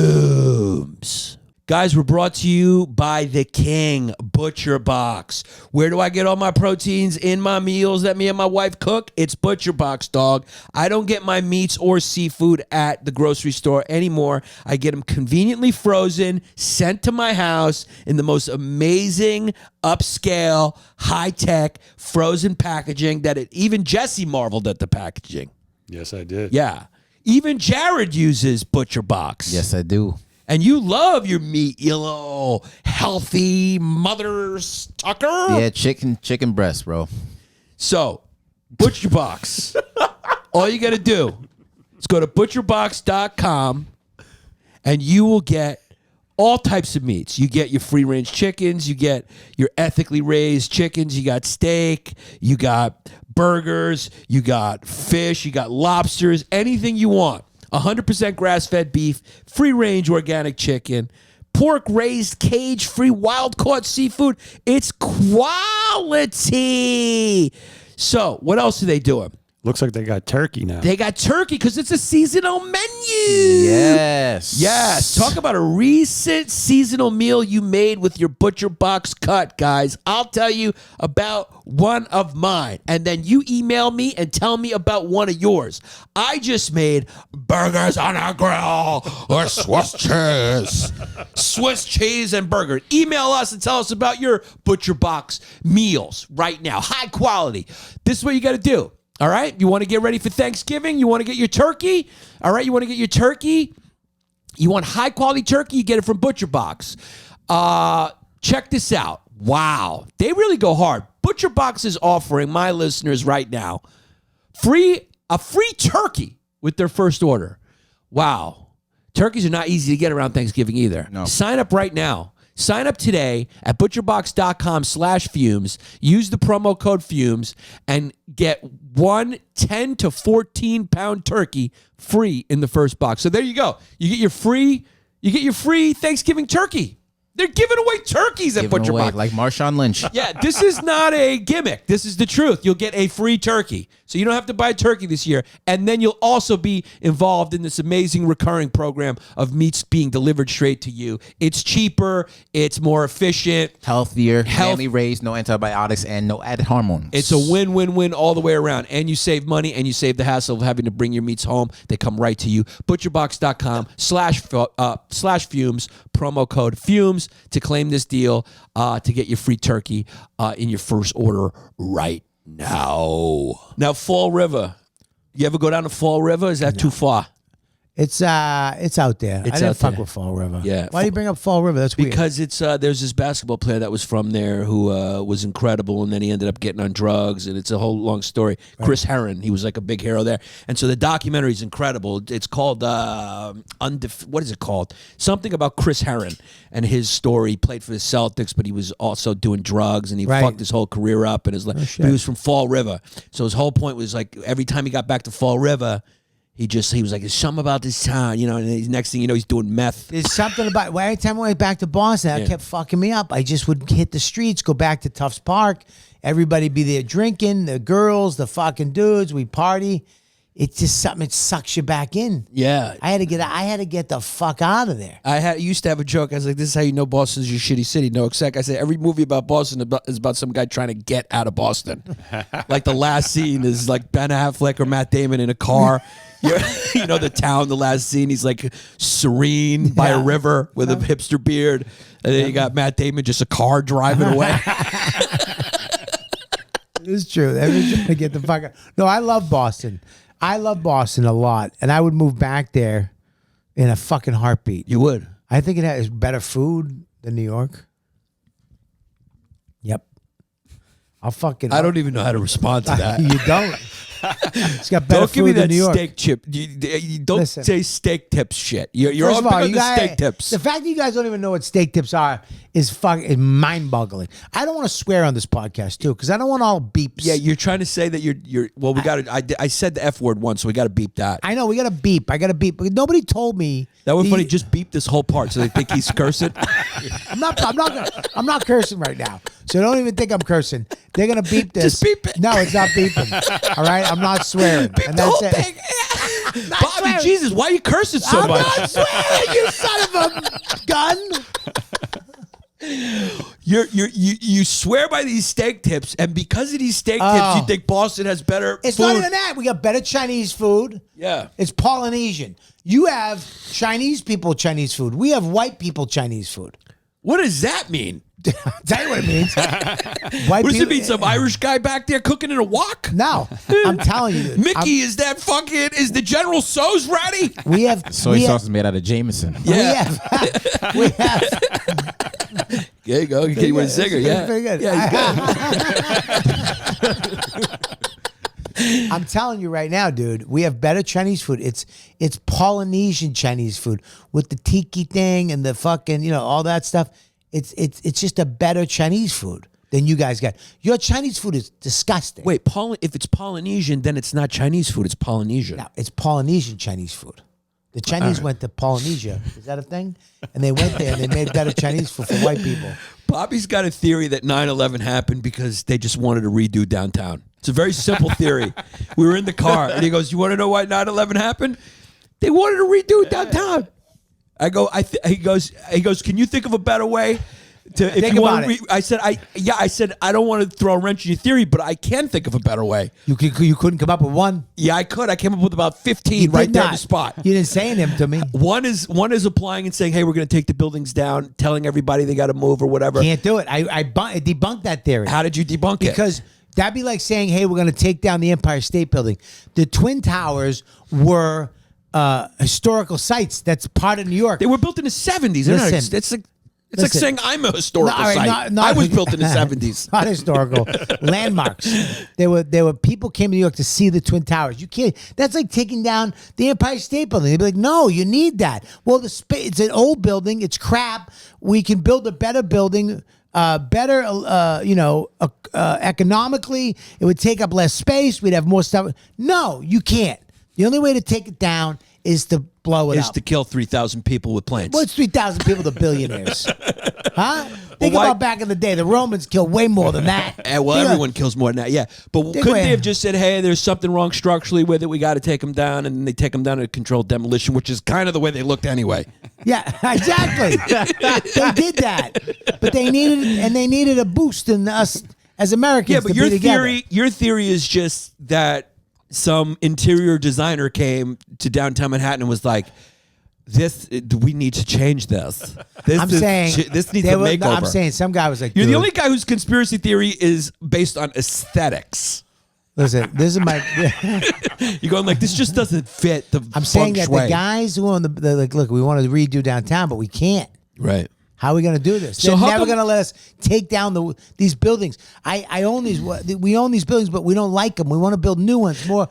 S1: Fumes. Guys, we're brought to you by the King Butcher Box. Where do I get all my proteins in my meals that me and my wife cook? It's Butcher Box, dog. I don't get my meats or seafood at the grocery store anymore. I get them conveniently frozen, sent to my house in the most amazing, upscale, high-tech, frozen packaging that even Jesse marveled at the packaging.
S5: Yes, I did.
S1: Yeah. Even Jared uses Butcher Box.
S4: Yes, I do.
S1: And you love your meat, you little healthy mother's tucker.
S4: Yeah, chicken breast, bro.
S1: So, Butcher Box. All you got to do is go to butcherbox.com and you will get all types of meats. You get your free-range chickens. You get your ethically raised chickens. You got steak. You got burgers. You got fish. You got lobsters. Anything you want. 100% grass-fed beef, free-range organic chicken, pork-raised, cage-free, wild-caught seafood. It's quality. So, what else are they doing?
S5: Looks like they got turkey now.
S1: They got turkey because it's a seasonal menu.
S4: Yes.
S1: Yes. Talk about a recent seasonal meal you made with your Butcher Box cut, guys. I'll tell you about one of mine. And then you email me and tell me about one of yours. I just made burgers on a grill or Swiss cheese. Swiss cheese and burger. Email us and tell us about your Butcher Box meals right now. High quality. This is what you got to do. All right, you want to get ready for Thanksgiving? You want to get your turkey? All right, you want to get your turkey? You want high-quality turkey? You get it from Butcher Box. Check this out. Wow, they really go hard. Butcher Box is offering my listeners right now a free turkey with their first order. Wow, turkeys are not easy to get around Thanksgiving either.
S4: No.
S1: Sign up right now. Sign up today at butcherbox.com/fumes. Use the promo code fumes and get one 10 to 14 pound turkey free in the first box. So there you go. You get your free Thanksgiving turkey. They're giving away turkeys at
S4: Giving
S1: Butcher
S4: away
S1: Box.
S4: like Marshawn Lynch.
S1: Yeah, this is not a gimmick. This is the truth. You'll get a free turkey. So you don't have to buy a turkey this year. And then you'll also be involved in this amazing recurring program of meats being delivered straight to you. It's cheaper. It's more efficient.
S4: Healthier, family raised, no antibiotics, and no added hormones.
S1: It's a win-win-win all the way around. And you save money and you save the hassle of having to bring your meats home. They come right to you. Butcherbox.com/fumes, promo code FUMES to claim this deal to get your free turkey in your first order right now. Now, Fall River. You ever go down to Fall River? Is that too far?
S3: It's out there. I didn't fuck with Fall River.
S1: Yeah.
S3: Why do you bring up Fall River? That's weird.
S1: Because it's there's this basketball player that was from there who was incredible, and then he ended up getting on drugs, and it's a whole long story. Right. Chris Herron, he was like a big hero there, and so the documentary is incredible. It's called what is it called? Something about Chris Herron and his story. He played for the Celtics, but he was also doing drugs, and he fucked his whole career up. And his but he was from Fall River, so his whole point was like every time he got back to Fall River. He was like, there's something about this town, you know, and next thing you know, he's doing meth.
S3: There's something about, every time I went back to Boston, that kept fucking me up. I just would hit the streets, go back to Tufts Park. Everybody be there drinking, the girls, the fucking dudes, we party. It's just something, it sucks you back in.
S1: Yeah.
S3: I had to get the fuck out of there.
S1: I used to have a joke. I was like, this is how you know Boston's your shitty city. No, except I said every movie about Boston is about some guy trying to get out of Boston. Like the last scene is like Ben Affleck or Matt Damon in a car. You know, the town, the last scene, he's like serene by a river with a hipster beard. And then you got Matt Damon, just a car driving away.
S3: It's true. Everyone's trying to get the fuck out. No, I love Boston. I love Boston a lot. And I would move back there in a fucking heartbeat.
S1: You would?
S3: I think it has better food than New York. Yep. I
S1: don't even know how to respond to that.
S3: You don't. It's got better
S1: Don't give me
S3: food than
S1: that
S3: New York.
S1: steak chip. You don't say steak tips shit. You're
S3: First
S1: all
S3: of all,
S1: big on
S3: you
S1: the
S3: guys,
S1: steak tips.
S3: the fact that you guys don't even know what steak tips are is mind-boggling. I don't want to swear on this podcast too because I don't want all beeps.
S1: Yeah, you're trying to say that you're. Well, we got to. I said the F word once, so we got to beep that.
S3: I know we got to beep. I got to beep. But nobody told me
S1: that would funny. Just beep this whole part so they think he's cursing.
S3: I'm not cursing right now. So don't even think I'm cursing. They're gonna beep this.
S1: Just beep it.
S3: No, it's not beeping. All right, I'm not swearing.
S1: Beep
S3: and
S1: the
S3: that's
S1: whole
S3: it.
S1: thing. Bobby,
S3: swearing.
S1: Jesus, why are you cursing so
S3: I'm
S1: much?
S3: not swearing, you son of a gun.
S1: You swear by these steak tips, and because of these steak tips, you think Boston has better
S3: It's
S1: food.
S3: not even that. We got better Chinese food.
S1: Yeah.
S3: It's Polynesian. You have Chinese people Chinese food. We have white people Chinese food.
S1: What does that mean?
S3: I'll tell you what it means.
S1: What does it mean? Some Irish guy back there cooking in a wok?
S3: No, I'm telling you.
S1: Mickey, is the General So's ready?
S3: We have
S4: Soy sauce is made out of Jameson.
S1: Yeah.
S3: We have.
S1: There you go. You want a zinger? Yeah.
S3: Very good.
S1: Yeah,
S3: I'm telling you right now, dude, we have better Chinese food. It's Polynesian Chinese food with the tiki thing and the fucking, all that stuff. It's just a better Chinese food than you guys got. Your Chinese food is disgusting.
S1: Wait, if it's Polynesian, then it's not Chinese food. It's Polynesian.
S3: No, it's Polynesian Chinese food. The Chinese went to Polynesia. Is that a thing? And they went there and they made better Chinese food for white people.
S1: Bobby's got a theory that 9/11 happened because they just wanted to redo downtown. It's a very simple theory. We were in the car and he goes, "You want to know why 9/11 happened? They wanted to redo downtown." I go, he goes, "Can you think of a better way to if
S3: Think
S1: you want
S3: about
S1: to?" I said, I don't want to throw a wrench in your theory, but I can think of a better way.
S3: You couldn't come up with one?
S1: Yeah, I could. I came up with about 15 right there on the spot.
S3: You didn't say them to me.
S1: One is applying and saying, "Hey, we're going to take the buildings down," telling everybody they got to move or whatever.
S3: Can't do it. I debunked that theory.
S1: How did you debunk it?
S3: Because that'd be like saying, "Hey, we're going to take down the Empire State Building." The Twin Towers were historical sites. That's part of New York.
S1: They were built in the 70s.
S3: Listen.
S1: It's like saying I'm a historical site.
S3: No,
S1: I was built in the 70s.
S3: Not historical. Landmarks. There were people came to New York to see the Twin Towers. You can't. That's like taking down the Empire State Building. They'd be like, "No, you need that." Well, it's an old building. It's crap. We can build a better building. Economically, it would take up less space. We'd have more stuff. No, you can't. The only way to take it down is to blow it
S1: is
S3: up.
S1: to kill 3,000 people with planes.
S3: What's 3,000 people to billionaires? Huh? Think
S1: why-
S3: about back in the day. The Romans killed way more than that.
S1: Well,
S3: Think
S1: everyone kills more than that, yeah. But
S3: Think
S1: couldn't
S3: about-
S1: they have just said, hey, there's something wrong structurally with it, we got to take them down, and then they take them down to controlled demolition, which is kind of the way they looked anyway.
S3: Yeah, exactly. They did that, but they needed a boost in us as Americans.
S1: Yeah, but
S3: to
S1: your
S3: be together.
S1: your theory is just that some interior designer came to downtown Manhattan and was like, we need to change this.
S3: I'm saying
S1: this needs a
S3: they were-
S1: makeover.
S3: no, I'm saying some guy was like,
S1: You're the
S3: "Dude,
S1: only guy whose conspiracy theory is based on aesthetics.
S3: Listen, this is my.
S1: You're going like, this just doesn't fit the
S3: I'm saying that
S1: feng shui.
S3: the guys who own they're like, look, we want to redo downtown, but we can't.
S1: Right.
S3: How are we going to do this?
S1: So
S3: They're
S1: how
S3: never
S1: come-
S3: going to let us take down these buildings. I own these. We own these buildings, but we don't like them. We want to build new ones, more,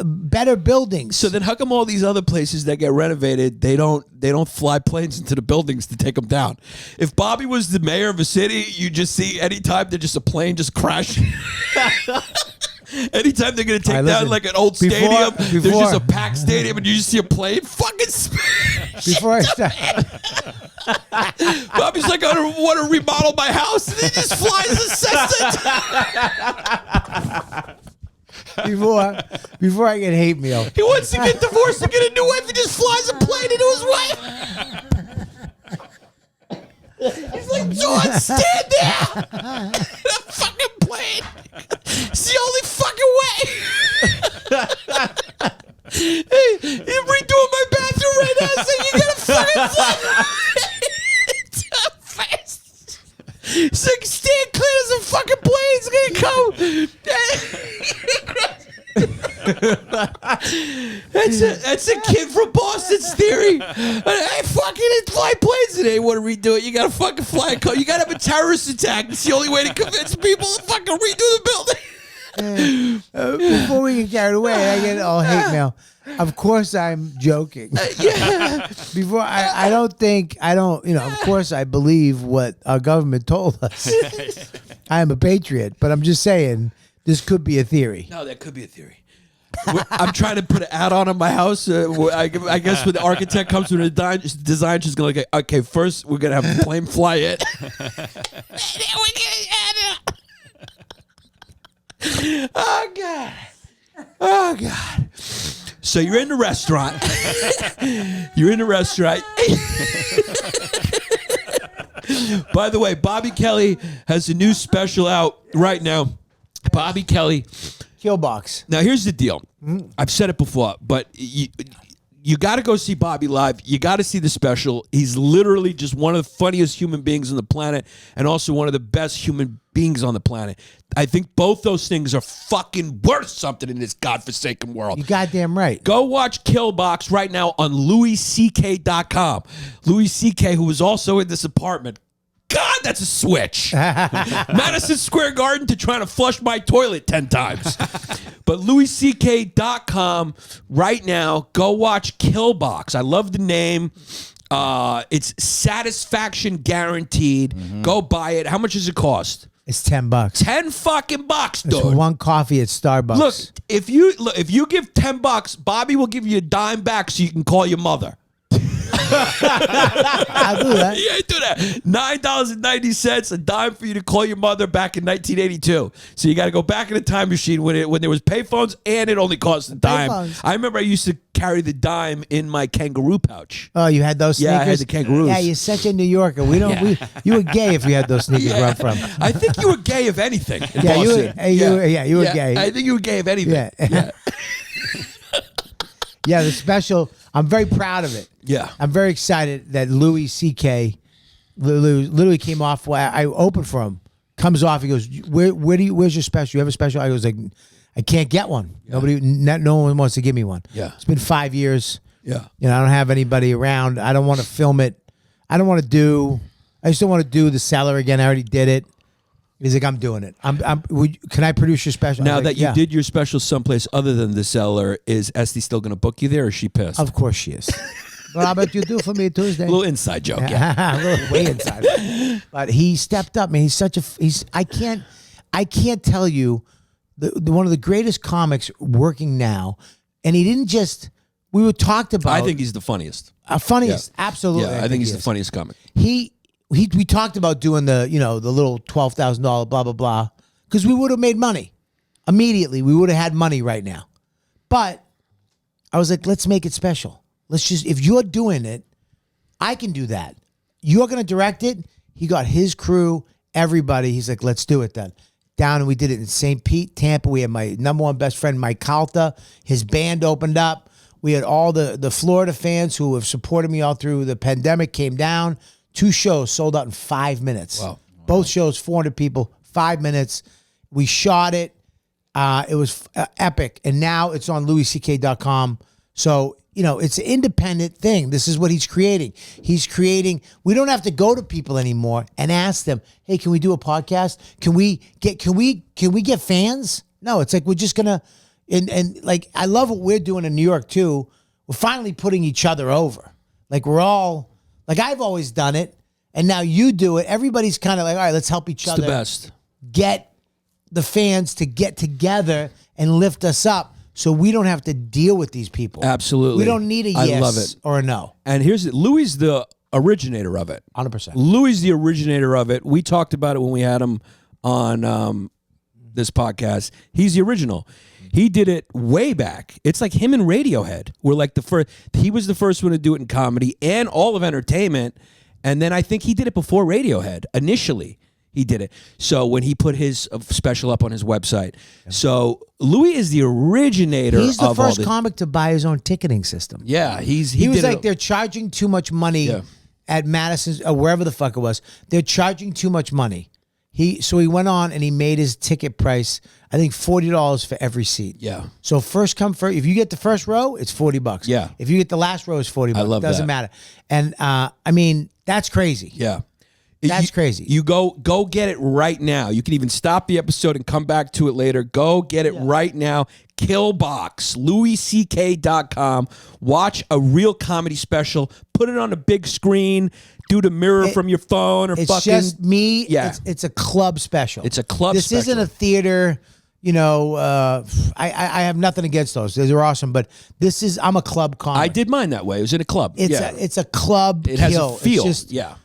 S3: better buildings.
S1: So then, how come all these other places that get renovated, they don't fly planes into the buildings to take them down? If Bobby was the mayor of a city, you just see anytime there's just a plane just crashing. Anytime they're going to take
S3: All right,
S1: down
S3: listen,
S1: like an old stadium, there's
S3: before-
S1: just a packed stadium, and you just see a plane fucking smash.
S3: Before I start,
S1: Bobby's like, I want to remodel my house, and he just flies a Cessna.
S3: before I get hate mail,
S1: He wants to get divorced and get a new wife, and just flies a plane into his wife. He's like, John, stand there. That fucking plane. It's the only fucking way. Hey, you're redoing my bathroom right now, so you gotta fucking fly into face. It's like, stand clear, there's a fucking plane's gonna come. That's a kid from Boston's theory. I fucking fly planes today. Want to redo it? You gotta fucking fly a car. You gotta have a terrorist attack. It's the only way to convince people to fucking redo the building.
S3: before we get carried away, I get all hate mail. Of course, I'm joking.
S1: Yeah.
S3: Before I don't, of course I believe what our government told us. I am a patriot, but I'm just saying this could be a theory.
S1: No, that could be a theory. I'm trying to put an add-on on my house. I guess when the architect comes with a design, she's going to go, okay, first we're going to have the plane fly it. And then we're going to add it. Oh, God. Oh, God. So you're in the restaurant. You're in the restaurant. By the way, Bobby Kelly has a new special out right now. Bobby Kelly.
S3: Killbox.
S1: Now, here's the deal. I've said it before, but you got to go see Bobby live. You got to see the special. He's literally just one of the funniest human beings on the planet and also one of the best human beings on the planet. I think both those things are fucking worth something in this godforsaken world.
S3: You goddamn right.
S1: Go watch Killbox right now on LouisCK.com. Louis C.K., who was also in this apartment. God, that's a switch. Madison Square Garden to trying to flush my toilet 10 times. But LouisCK.com right now, go watch Killbox. I love the name. It's satisfaction guaranteed. Go buy it. How much does it cost?
S3: It's $10.
S1: 10 fucking bucks,
S3: It's
S1: dude.
S3: one coffee at Starbucks.
S1: Look, if you give $10, Bobby will give you a dime back so you can call your mother.
S3: I'll do that.
S1: Yeah, do that. $9.90, a dime for you to call your mother back in 1982. So you got to go back in the time machine when there was payphones and it only cost a dime.
S3: Payphones.
S1: I remember I used to carry the dime in my kangaroo pouch.
S3: Oh, you had those sneakers?
S1: Yeah, I had the kangaroos.
S3: Yeah, you're such a New Yorker. We don't. You were gay if you had those sneakers where I'm from.
S1: I think you were gay if anything. In
S3: Yeah, you were-
S1: Boston.
S3: you were gay.
S1: I think you were gay if anything.
S3: Yeah. Yeah, the special. I'm very proud of it.
S1: Yeah.
S3: I'm very excited that Louis C.K. literally came off. I opened for him. Comes off. He goes, where's your special? You have a special? I was like, I can't get one. No one wants to give me one.
S1: Yeah.
S3: It's been 5 years.
S1: Yeah.
S3: I don't have anybody around. I don't want to film it. I just don't want to do the cellar again. I already did it. He's like, I'm doing it. Can I produce your special?
S1: Now
S3: I was
S1: that
S3: like,
S1: you
S3: yeah.
S1: did your special someplace other than the cellar, is Esty still going to book you there, or is she pissed?
S3: Of course she is. Well, how about you do for me Tuesday?
S1: A little inside joke, yeah.
S3: A little way inside. But he stepped up, man. He's such a. I can't tell you, one of the greatest comics working now, and he didn't just we were talked about.
S1: I think he's the funniest.
S3: Funniest, absolutely.
S1: Yeah, I think he's the funniest comic.
S3: We talked about doing the the little $12,000 blah blah blah because we would have made money immediately. We would have had money right now, but I was like, let's make it special. Let's just, if you're doing it, I can do that. You're gonna direct it. He got his crew, everybody. He's like, let's do it then. Down, and we did it in St. Pete, Tampa. We had my number one best friend, Mike Calta. His band opened up. We had all the Florida fans who have supported me all through the pandemic came down. 2 shows sold out in 5 minutes.
S1: Wow.
S3: Both shows, 400 people, 5 minutes. We shot it. It was epic. And now it's on louisck.com. So, it's an independent thing. This is what he's creating. He's creating, we don't have to go to people anymore and ask them, hey, can we do a podcast? Can we get fans? No, it's like we're just gonna and like I love what we're doing in New York too. We're finally putting each other over. Like we're all like I've always done it, and now you do it. Everybody's kind of like, all right, let's help each
S1: It's
S3: other.
S1: the best.
S3: Get the fans to get together and lift us up, so we don't have to deal with these people.
S1: Absolutely.
S3: we don't need a
S1: I
S3: yes
S1: love it.
S3: or a no.
S1: And here's it. Louis is the originator of it.
S3: 100%.
S1: Louis is the originator of it. We talked about it when we had him on this podcast. He's the original. He did it way back. It's like him and Radiohead were like the first. He was the first one to do it in comedy and all of entertainment. And then I think he did it before Radiohead. Initially, he did it. So when he put his special up on his website. So Louis is the originator
S3: He's the
S1: of all
S3: first
S1: this.
S3: comic to buy his own ticketing system.
S1: Yeah, he
S3: was
S1: did
S3: like,
S1: it.
S3: they're charging too much money
S1: Yeah.
S3: at Madison's or wherever the fuck it was. They're charging too much money. So he went on and he made his ticket price, I think $40 for every seat.
S1: Yeah.
S3: So first come first. If you get the first row, it's $40.
S1: Yeah.
S3: If you get the last row, it's $40.
S1: love
S3: Doesn't
S1: that.
S3: matter. And I mean, that's crazy.
S1: Yeah.
S3: That's crazy.
S1: You go get it right now. You can even stop the episode and come back to it later. Go get it right now. Killbox, louisck.com. Watch a real comedy special. Put it on a big screen. Do the mirror from your phone or
S3: It's
S1: fucking.
S3: just me.
S1: Yeah.
S3: It's a club special.
S1: It's a club
S3: This
S1: special.
S3: isn't a theater. I have nothing against those. They're awesome, but I'm a club comic.
S1: I did mine that way. It was in a club.
S3: It's a club.
S1: It has
S3: kill.
S1: a feel.
S3: It's just,
S1: Yeah.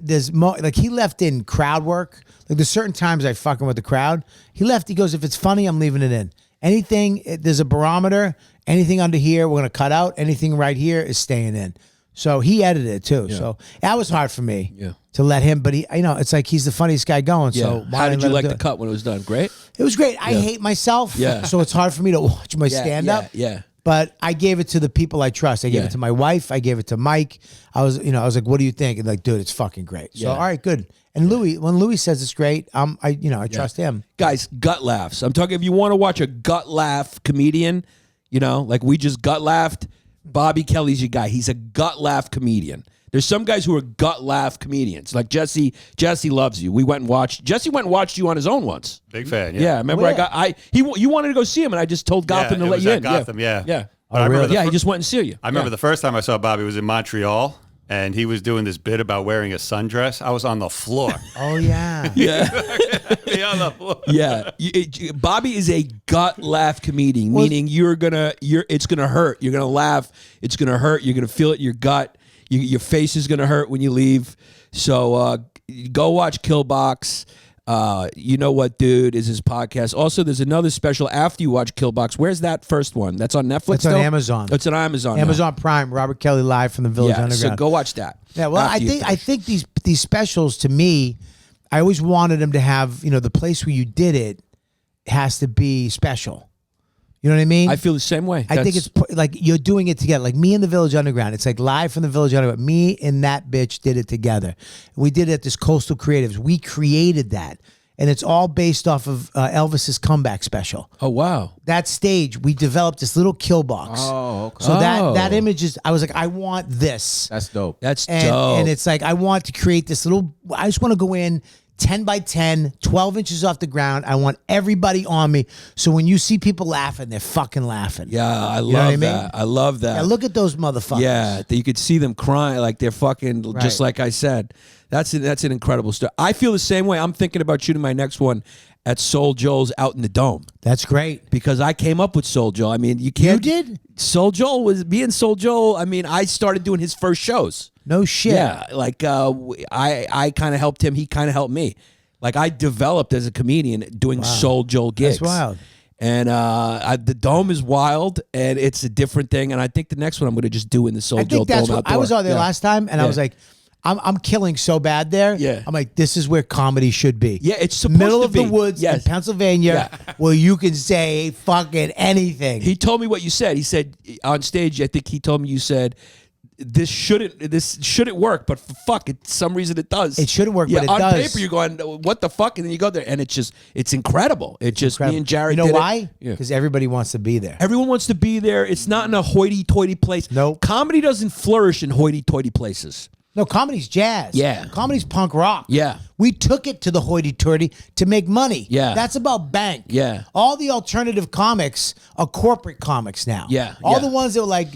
S3: there's like he left in crowd work. Like there's certain times I fucking with the crowd. He goes, if it's funny, I'm leaving it in. Anything, there's a barometer. Anything under here, we're gonna cut out. Anything right here is staying in. So he edited it too. So that was hard for me to let him. But it's like he's the funniest guy going.
S1: Yeah.
S3: So
S1: How did you like the
S3: cut?
S1: cut when it was done? Great?
S3: It was great. I hate myself.
S1: Yeah.
S3: So it's hard for me to watch my stand up.
S1: Yeah.
S3: But I gave it to the people I trust. I gave it to my wife. I gave it to Mike. I was like, what do you think? And like, dude, it's fucking great. So, all right, good. And when Louis says it's great, I trust him.
S1: Guys, gut laughs. I'm talking, if you want to watch a gut laugh comedian, like we just gut laughed, Bobby Kelly's your guy. He's a gut laugh comedian. There's some guys who are gut laugh comedians. Like Jesse loves you. Jesse went and watched you on his own once.
S5: Big fan.
S1: Yeah, remember you wanted to go see him, and I just told Gotham to let you in.
S5: Gotham, yeah.
S1: Yeah.
S5: But I remember
S1: He just went and see you.
S5: I remember the first time I saw Bobby was in Montreal, and he was doing this bit about wearing a sundress. I was on the floor.
S3: Oh, yeah.
S1: Yeah.
S5: On the floor.
S1: Yeah. Bobby is a gut laugh comedian, meaning it's gonna hurt. You're gonna laugh. It's gonna hurt. You're gonna feel it in your gut. Your face is gonna hurt when you leave. So go watch Killbox. You Know What Dude is his podcast. Also, there's another special after you watch Killbox. Where's that first one? That's on Netflix.
S3: It's on Amazon.
S1: It's on Amazon. now.
S3: Amazon Prime. Robert Kelly live from the Village
S1: Yeah.
S3: Underground.
S1: So go watch that.
S3: Yeah, well,
S1: after you
S3: I
S1: finish.
S3: think these specials to me, I always wanted them to have, the place where you did it has to be special. You know what I mean?
S1: I feel the same way.
S3: I think it's like you're doing it together. Like me and the Village Underground. It's like live from the Village Underground. Me and that bitch did it together. We did it at this Coastal Creatives. We created that. And it's all based off of Elvis's comeback special.
S1: Oh, wow.
S3: That stage, we developed this little kill box.
S4: Oh, okay.
S3: So
S1: Oh.
S3: that image is, I was like, I want this.
S4: That's dope.
S1: That's
S3: And,
S1: dope.
S3: and it's like, I want to create this little, I just want to go in 10 by 10, 12 inches off the ground. I want everybody on me. So when you see people laughing, they're fucking laughing.
S1: yeah, I
S3: know
S1: love
S3: what I mean?
S1: that. I love that.
S3: Yeah, look at those motherfuckers.
S1: Yeah, that you could see them crying like they're fucking, just
S3: Right.
S1: like I said. That's an incredible story. I feel the same way. I'm thinking about shooting my next one at Soul Joel's out in the Dome
S3: That's great.
S1: because I came up with Soul Joel. I mean, you can't.
S3: You did?
S1: Soul Joel was me and Soul Joel. I mean, I started doing his first shows.
S3: No shit.
S1: Yeah, like I kind of helped him. He kind of helped me. Like I developed as a comedian doing Soul Joel gigs.
S3: That's wild.
S1: And the Dome is wild, and it's a different thing. And I think the next one I'm going to just do in the Soul
S3: I
S1: Joel
S3: think that's
S1: Dome
S3: what
S1: outdoor.
S3: I was on there last time, and I was like, I'm killing so bad there.
S1: Yeah.
S3: I'm like, this is where comedy should be.
S1: Yeah, it's supposed
S3: middle
S1: to
S3: of the
S1: be.
S3: woods
S1: Yes.
S3: in Pennsylvania, where you can say fucking anything.
S1: He told me what you said. He said on stage, I think he told me you said this shouldn't work, but for fuck it, some reason it does.
S3: It shouldn't work, but it
S1: on
S3: does.
S1: paper you're going, what the fuck, and then you go there, and it's incredible. It just me and Jared.
S3: You know
S1: did it.
S3: why?
S1: Yeah.
S3: Because everybody wants to be there.
S1: Everyone wants to be there. It's not in a hoity-toity place.
S3: Nope.
S1: Comedy doesn't flourish in hoity-toity places.
S3: No, comedy's jazz.
S1: Yeah.
S3: Comedy's punk rock.
S1: Yeah.
S3: We took it to the hoity-toity to make money.
S1: Yeah.
S3: That's about bank.
S1: Yeah.
S3: All the alternative comics are corporate comics now.
S1: Yeah,
S3: All
S1: yeah.
S3: the ones that were like,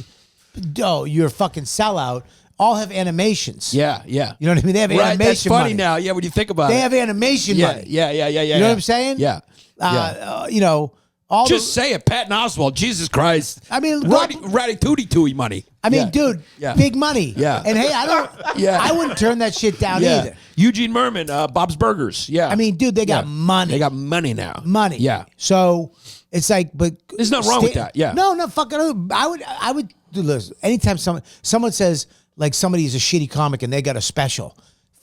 S3: oh, you're a fucking sellout, all have animations.
S1: Yeah, yeah.
S3: You know what I mean? They have
S1: Right,
S3: animation
S1: that's funny
S3: money.
S1: now. Yeah, when you think about
S3: They
S1: it.
S3: have animation
S1: yeah,
S3: money.
S1: yeah.
S3: You know what I'm saying?
S1: Yeah.
S3: You know, all
S1: Just say it, Patton Oswalt. Jesus Christ.
S3: I mean,
S1: ratty tooty tooey money.
S3: I mean,
S1: Yeah.
S3: dude,
S1: Yeah.
S3: big money.
S1: Yeah.
S3: And hey,
S1: Yeah.
S3: I wouldn't turn that shit down
S1: Yeah.
S3: either.
S1: Eugene Merman, Bob's Burgers. Yeah.
S3: I mean, dude, they got
S1: Yeah.
S3: money.
S1: They got money now.
S3: money.
S1: Yeah.
S3: So it's like, but
S1: There's nothing wrong with that, yeah.
S3: No, fucking. I would do this anytime someone says like somebody is a shitty comic and they got a special.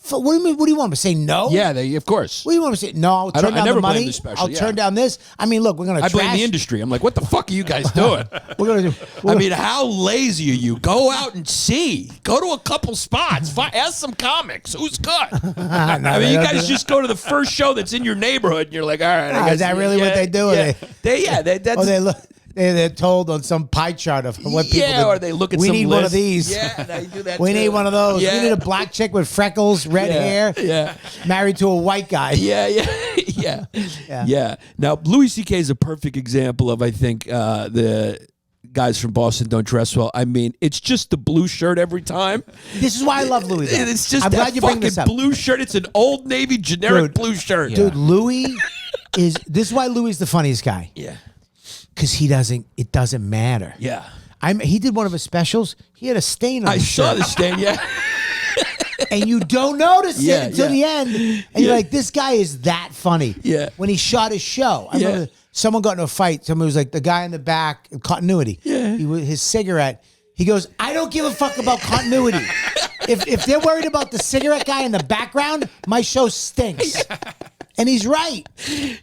S3: What do you mean? What do you want me to say? No.
S1: Yeah, of course.
S3: What do you want me to say? No, I'll turn
S1: I
S3: down
S1: never
S3: the
S1: blame
S3: money.
S1: the special,
S3: I'll
S1: yeah.
S3: turn down this. I mean, look, we're gonna.
S1: I blame
S3: trash.
S1: the industry. I'm like, what the fuck are you guys doing?
S3: We're gonna do.
S1: I mean, how lazy are you? Go out and see. Go to a couple spots. Ask some comics. Who's good? I mean, you guys just go to the first show that's in your neighborhood, and you're like, all right. I guess,
S3: Is that really what they do?
S1: Yeah, that's,
S3: Oh, they look. They're told on some pie chart of what people.
S1: yeah,
S3: do.
S1: or they look at
S3: We
S1: some
S3: need
S1: list.
S3: one of these.
S1: Yeah, they do that.
S3: We
S1: too.
S3: need one of those.
S1: Yeah.
S3: We need a black chick with freckles, red hair,
S1: Yeah.
S3: married to a white guy.
S1: Yeah. Now, Louis C.K. is a perfect example of, I think, the guys from Boston don't dress well. I mean, it's just the blue shirt every time.
S3: This is why I love Louis. though.
S1: It's just
S3: I'm
S1: that
S3: glad you bring
S1: fucking
S3: this up.
S1: blue shirt. It's an Old Navy generic
S3: Dude.
S1: blue shirt.
S3: Dude, Louis is. This is why Louis is the funniest guy.
S1: Yeah.
S3: Because he doesn't. It doesn't matter.
S1: Yeah.
S3: He did one of his specials. He had a stain on
S1: I
S3: his
S1: saw
S3: shirt.
S1: the stain, yeah.
S3: And you don't notice
S1: Yeah,
S3: it until the end. And you're like, this guy is that funny.
S1: Yeah.
S3: When he shot his show. I remember someone got in a fight. Someone was like, the guy in the back, continuity.
S1: Yeah.
S3: His cigarette. He goes, I don't give a fuck about continuity. If they're worried about the cigarette guy in the background, my show stinks. And he's right.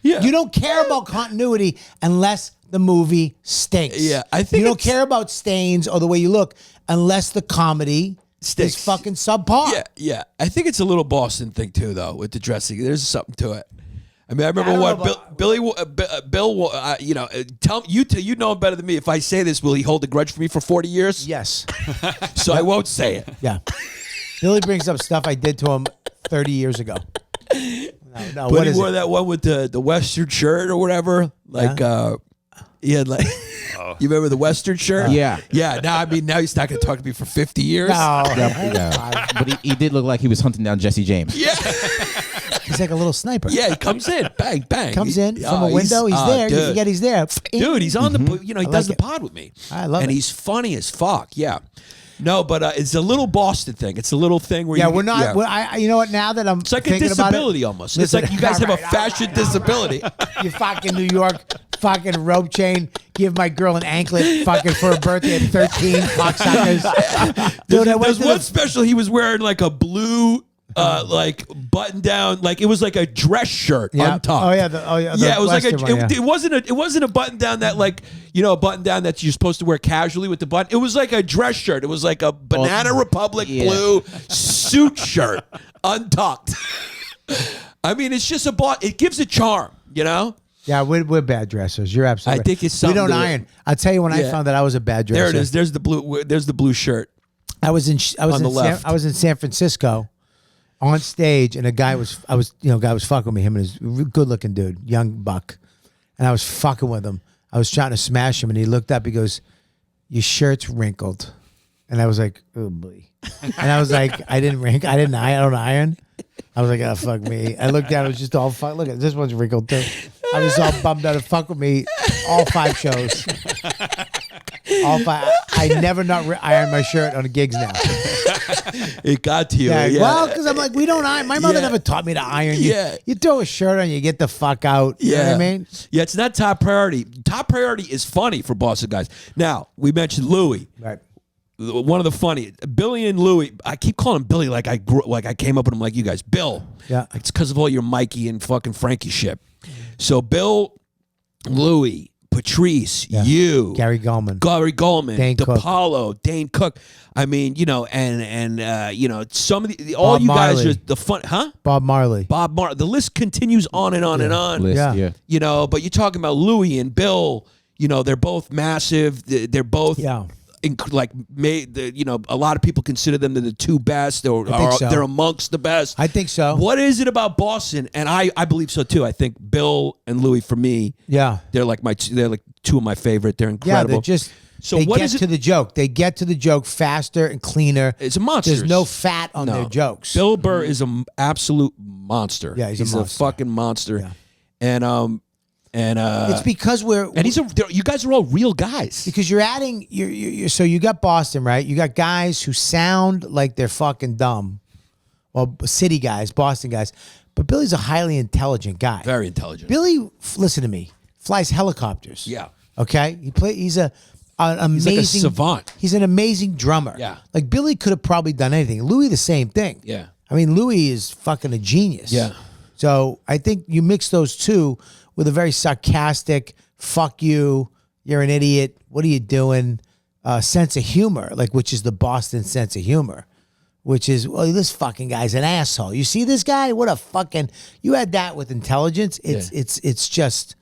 S1: Yeah.
S3: You don't care about continuity unless the movie stinks.
S1: Yeah, I think
S3: you don't
S1: it's-
S3: care about stains or the way you look unless the comedy
S1: Stinks.
S3: is fucking subpar.
S1: Yeah. I think it's a little Boston thing, too, though, with the dressing. There's something to it. I mean, I remember
S3: don't
S1: what
S3: know about-
S1: Bill, tell you know him better than me. If I say this, will he hold a grudge for me for 40 years?
S3: Yes.
S1: So I won't say it.
S3: Yeah. Billy brings up stuff I did to him 30 years ago. No,
S1: But
S3: what
S1: he
S3: is
S1: wore
S3: it?
S1: that one with the Western shirt or whatever. Like, he had like, you remember the Western shirt?
S4: Yeah.
S1: Yeah. Now he's not going to talk to me for 50 years.
S3: No.
S4: But he did look like he was hunting down Jesse James.
S1: Yeah.
S3: He's like a little sniper.
S1: Yeah. He comes in, bang, bang.
S3: Comes in from a
S1: Oh,
S3: window. He's there. You
S1: Dude.
S3: forget he's there.
S1: Dude, he's on the, he
S3: I
S1: does
S3: like
S1: the
S3: it.
S1: pod with me.
S3: I love
S1: and
S3: it.
S1: he's funny as fuck. Yeah. No, but it's a little Boston thing. It's a little thing where
S3: Yeah,
S1: you,
S3: we're not.
S1: yeah.
S3: I you know what? Now that I'm
S1: It's like a
S3: thinking about
S1: disability
S3: it,
S1: almost.
S3: listen,
S1: It's like you guys have a
S3: all right,
S1: fashion disability.
S3: You fucking New York, fucking rope chain. Give my girl an anklet, fucking for her birthday at 13. Cocksuckers. Dude, I went
S1: There's
S3: to
S1: one
S3: the.
S1: special. He was wearing like a blue, like button down, like it was like a dress shirt
S3: Yeah.
S1: untucked.
S3: Oh yeah. The
S1: Yeah, it was like
S3: Western one,
S1: it wasn't a button down that like a button down that you're supposed to wear casually with the button. It was like a dress shirt. It was like a Banana Republic
S4: yeah.
S1: blue suit shirt untucked. I mean, it's just it gives a charm, you know.
S3: Yeah, we're bad dressers. You're absolutely.
S1: I think it's something
S3: we don't
S1: to it.
S3: iron. I'll tell you when I
S1: Yeah.
S3: found that I was a bad dresser.
S1: There it is. There's the blue. There's the blue shirt.
S3: I was in
S1: On the left.
S3: I was in San Francisco on stage, and a guy was fucking with me. Him and his good looking dude, young buck, and I was fucking with him. I was trying to smash him, and he looked up. He goes, "Your shirt's wrinkled," and I was like, "Oh boy," and I was like, "I don't iron." I was like, oh, fuck me. I looked down, it was just all fuck. Look at this one's wrinkled too. I was all bummed out to fuck with me. All 5 shows. All 5. I never not iron my shirt on gigs now.
S1: It got to you.
S3: Yeah,
S1: Yeah.
S3: well, because I'm like, we don't iron. My mother
S1: Yeah.
S3: never taught me to iron. You,
S1: Yeah.
S3: you throw a shirt on, you get the fuck out. You know what I mean?
S1: Yeah, it's not top priority. Top priority is funny for Boston guys. Now, we mentioned Louis.
S3: Right.
S1: One of the funny, Billy and Louis. I keep calling him Billy like I came up with him like you guys. Bill.
S3: Yeah.
S1: It's because of all your Mikey and fucking Frankie shit. So Bill, Louis, Patrice, you,
S3: Gary Goldman,
S1: Dane
S3: Cook.
S1: DePaulo, Dane Cook. I mean, you know, and you know, some of the all
S3: Bob
S1: you guys
S3: Marley.
S1: are the fun, huh?
S3: Bob Marley.
S1: Bob Marley. The list continues on and on and on.
S4: List,
S3: Yeah.
S4: yeah.
S1: You know, but you're talking about Louis and Bill. You know, they're both massive. They're both you know, a lot of people consider them the 2 best, or
S3: think so.
S1: they're amongst the best.
S3: I think so.
S1: What is it about Boston? And I believe so too. I think Bill and Louis, for me,
S3: Yeah.
S1: they're like 2 of my favorite. They're
S3: Yeah,
S1: incredible.
S3: they're just.
S1: So
S3: they
S1: what
S3: get
S1: is it?
S3: to the joke. They get to the joke faster and cleaner.
S1: It's a monster.
S3: There's no fat on their jokes.
S1: Bill Burr is an absolute monster.
S3: Yeah, he's a monster.
S1: fucking monster.
S3: Yeah.
S1: And
S3: it's because
S1: you guys are all real guys.
S3: because you're adding so you got Boston, right? You got guys who sound like they're fucking dumb. Well, city guys, Boston guys. But Billy's a highly intelligent guy.
S1: Very intelligent.
S3: Billy, listen to me, flies helicopters.
S1: Yeah.
S3: Okay? He's an amazing
S1: like a savant.
S3: He's an amazing drummer.
S1: Yeah.
S3: Like Billy could have probably done anything. Louis the same thing.
S1: Yeah.
S3: I mean, Louis is fucking a genius.
S1: Yeah.
S3: So I think you mix those two with a very sarcastic, fuck you, you're an idiot, what are you doing, sense of humor, like, which is the Boston sense of humor, which is, well, this fucking guy's an asshole. You see this guy? What a fucking, you add that with intelligence, it's just,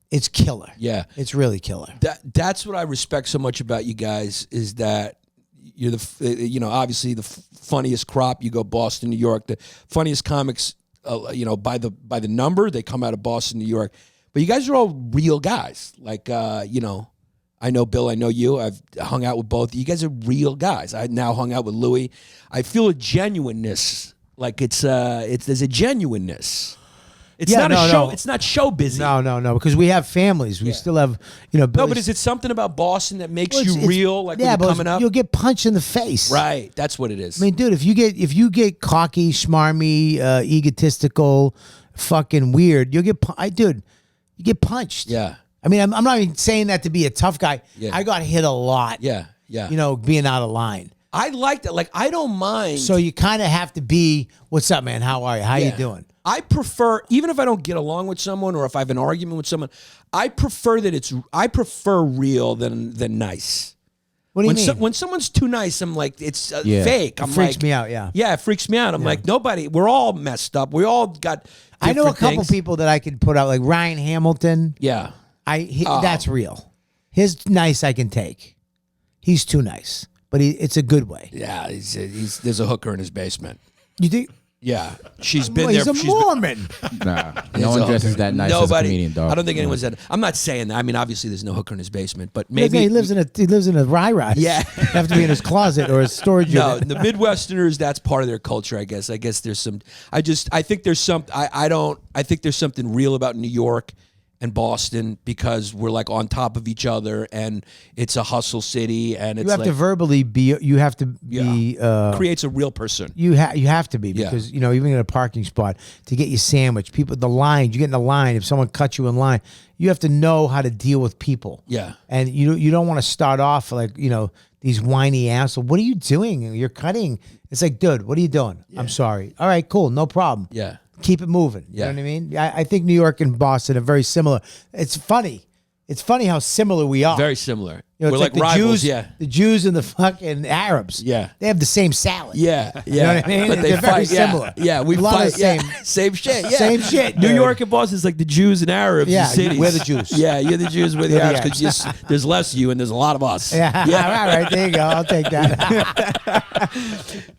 S3: it's killer.
S1: Yeah.
S3: It's really killer.
S1: That's what I respect so much about you guys, is that you're obviously the funniest crop. You go Boston, New York, the funniest comics, by the number, they come out of Boston, New York. But you guys are all real guys. Like, I know Bill, I know you. I've hung out with both. You guys are real guys. I now hung out with Louis. I feel a genuineness. Like there's a genuineness. It's not a show. No. It's not show busy.
S3: No, because we have families. We still have,
S1: No, but is it something about Boston that makes you real? Like when you're coming up,
S3: you'll get punched in the face.
S1: Right. That's what it is.
S3: I mean, dude, if you get cocky, schmarmy, egotistical, fucking weird, you get punched.
S1: Yeah.
S3: I mean, I'm not even saying that to be a tough guy.
S1: Yeah.
S3: I got hit a lot.
S1: Yeah.
S3: Being out of line.
S1: I like that. Like, I don't mind.
S3: So you kind of have to be, what's up, man? How are you? How you doing?
S1: I prefer, even if I don't get along with someone or if I have an argument with someone, I prefer real than nice.
S3: What do you mean?
S1: When someone's too nice, I'm like, it's fake.
S3: It freaks me out, yeah.
S1: Yeah, it freaks me out. I'm like, we're all messed up. We all got
S3: I know a
S1: different
S3: couple
S1: things.
S3: people that I could put out, like Ryan Hamilton.
S1: Yeah.
S3: That's real. His nice I can take. He's too nice, but it's a good way.
S1: Yeah, there's a hooker in his basement.
S3: You think?
S1: Yeah, she's been
S3: Well,
S1: there.
S3: he's a Mormon.
S4: Nah, no one dresses that nice as a comedian, dog.
S1: I don't think anyone's that. I'm not saying that. I mean, obviously, there's no hooker in his basement, but maybe
S3: he lives in a rise.
S1: Yeah.
S3: You have to be in his closet or his storage
S1: No,
S3: unit.
S1: the Midwesterners, that's part of their culture, I guess. I guess there's some. I think there's some. I think there's something real about New York and Boston because we're like on top of each other, and it's a hustle city, and it's
S3: You have to verbally be. You have to be.
S1: Creates a real person.
S3: You have to be
S1: Yeah.
S3: because even in a parking spot to get your sandwich, people the line. You get in the line. If someone cuts you in line, you have to know how to deal with people.
S1: Yeah.
S3: And you don't want to start off like these whiny assholes. What are you doing? You're cutting. It's like, dude, what are you doing? I'm sorry. All right, cool, no problem.
S1: Yeah.
S3: Keep it moving. You
S1: Yeah.
S3: know what I mean? I think New York and Boston are very similar. It's funny. It's funny how similar we are.
S1: Very similar.
S3: It's
S1: We're like
S3: the
S1: rivals.
S3: Jews,
S1: Yeah.
S3: the Jews and the fucking Arabs.
S1: Yeah.
S3: They have the same salad.
S1: Yeah, yeah.
S3: You know what I mean?
S1: But they
S3: They're very
S1: fight. Yeah.
S3: similar.
S1: Yeah, we
S3: A lot of
S1: fight.
S3: the same.
S1: Yeah. Same shit. Yeah.
S3: Same shit,
S1: New
S3: dude.
S1: York and Boston is like the Jews and Arabs.
S3: Yeah,
S1: cities.
S3: we're the Jews.
S1: Yeah, you're the Jews. We're the
S3: We're the
S1: Arabs because there's less you and there's a lot of us.
S3: Yeah. All right. There you go. I'll take that.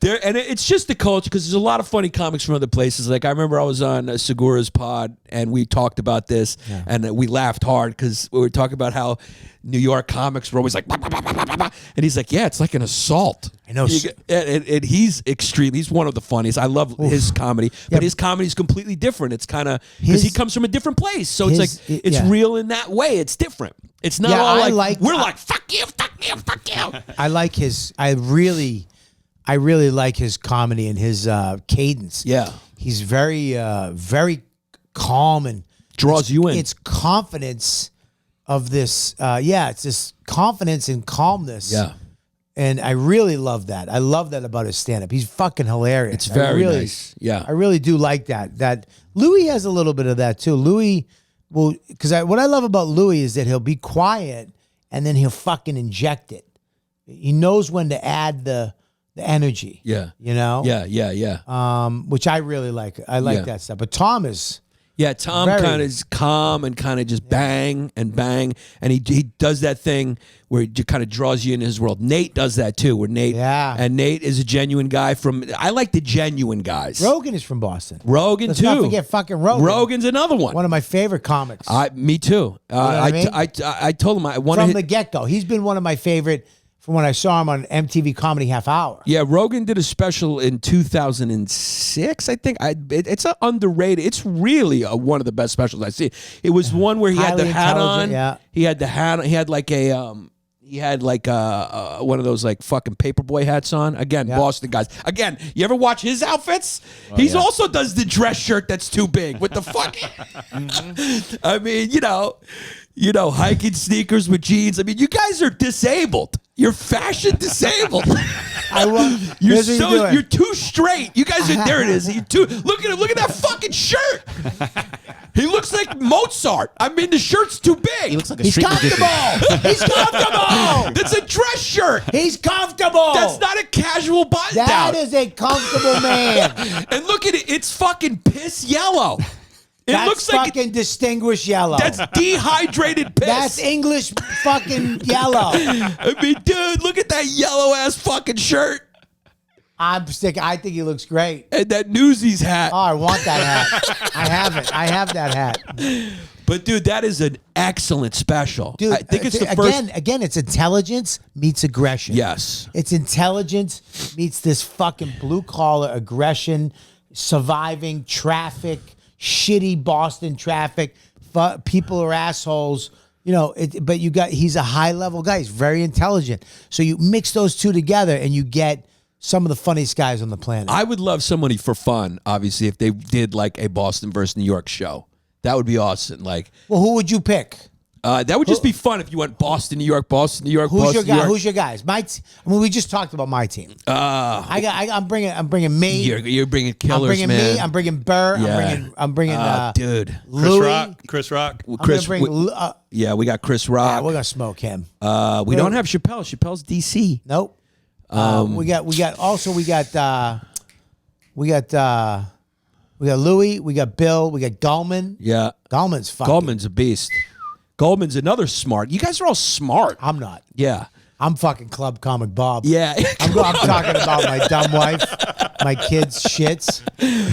S1: It's just the culture because there's a lot of funny comics from other places. Like I remember I was on Segura's pod and we talked about this and we laughed hard because we were talking about how New York comics were always like, bah, bah, bah, bah, bah, bah. And he's like, yeah, it's like an assault.
S3: I know.
S1: And he's extreme. He's one of the funniest. I love his comedy, but his comedy is completely different. It's kind of because he comes from a different place, so it's like it's real in that way. It's different. It's not all like we're like fuck you, fuck you, fuck you.
S3: I like his. I really like his comedy and his cadence.
S1: Yeah,
S3: he's very calm and
S1: draws you in.
S3: It's confidence of this. It's this confidence and calmness.
S1: Yeah.
S3: And I really love that. I love that about his stand-up. He's fucking hilarious.
S1: It's very nice. Yeah.
S3: I really do like that. That Louis has a little bit of that too. Louis will, because what I love about Louis is that he'll be quiet and then he'll fucking inject it. He knows when to add the energy.
S1: Yeah.
S3: You know?
S1: Yeah.
S3: Which I really like. I like that stuff. But Tom is...
S1: Yeah, Tom kind of is calm and kind of just bang and bang. And he does that thing where he kind of draws you into his world. Nate does that too, where Nate...
S3: Yeah.
S1: And Nate is a genuine guy from... I like the genuine guys.
S3: Rogan is from Boston.
S1: Rogan,
S3: Let's
S1: too.
S3: not forget fucking Rogan.
S1: Rogan's another one.
S3: One of my favorite comics.
S1: Me too.
S3: know what I mean?
S1: I told him I wanted...
S3: From the get-go. He's been one of my favorite... From when I saw him on MTV Comedy Half Hour.
S1: Yeah, Rogan did a special in 2006, I think. It's underrated. It's really one of the best specials I see. It was one where he had the hat on.
S3: Yeah.
S1: He had the hat on. He had like one of those like fucking paperboy hats on. Again, Boston guys. Again, you ever watch his outfits? He also does the dress shirt that's too big with the fucking... I mean, you know, hiking sneakers with jeans. I mean, you guys are disabled. You're fashion disabled. You're too straight. You guys are there. It is. You're too. Look at that fucking shirt. He looks like Mozart. I mean, the shirt's too big.
S4: He looks like a
S3: He's
S4: street
S3: comfortable.
S4: magician.
S3: He's comfortable.
S1: That's a dress shirt.
S3: He's comfortable.
S1: That's not a casual button down.
S3: That is a comfortable man.
S1: And look at it. It's fucking piss yellow.
S3: That's
S1: looks like
S3: fucking distinguished yellow.
S1: That's dehydrated piss.
S3: That's English fucking yellow.
S1: I mean, dude, look at that yellow ass fucking shirt.
S3: I think he looks great.
S1: And that Newsies hat.
S3: Oh, I want that hat. I have it. I have that hat.
S1: But dude, that is an excellent special.
S3: Dude,
S1: I think it's the first.
S3: Again, it's intelligence meets aggression.
S1: Yes.
S3: It's intelligence meets this fucking blue collar aggression, surviving traffic, shitty Boston traffic. People are assholes. You know, but he's a high level guy. He's very intelligent. So you mix those two together and you get some of the funniest guys on the planet.
S1: I would love somebody for fun, obviously, if they did like a Boston versus New York show. That would be awesome. Like,
S3: well, who would you pick?
S1: That would just be fun if you went Boston, New York, Boston, New York.
S3: Who's
S1: Boston,
S3: your guy?
S1: New York.
S3: Who's your guys? We just talked about my team. I'm bringing me.
S1: You're bringing killers,
S3: I'm bringing
S1: man.
S3: me. I'm bringing Burr.
S1: Yeah.
S3: I'm bringing
S1: dude.
S3: Louis.
S5: Chris Rock.
S1: Yeah, we got Chris Rock.
S3: Yeah, we're gonna smoke him.
S1: We don't have Chappelle. Chappelle's DC.
S3: Nope. We got Louis. We got Bill. We got Gallman.
S1: Yeah. Gallman's a beast. Gallman's another smart. You guys are all smart.
S3: I'm not.
S1: Yeah.
S3: I'm fucking Club Comic Bob.
S1: Yeah.
S3: I'm talking about my dumb wife, my kids' shits.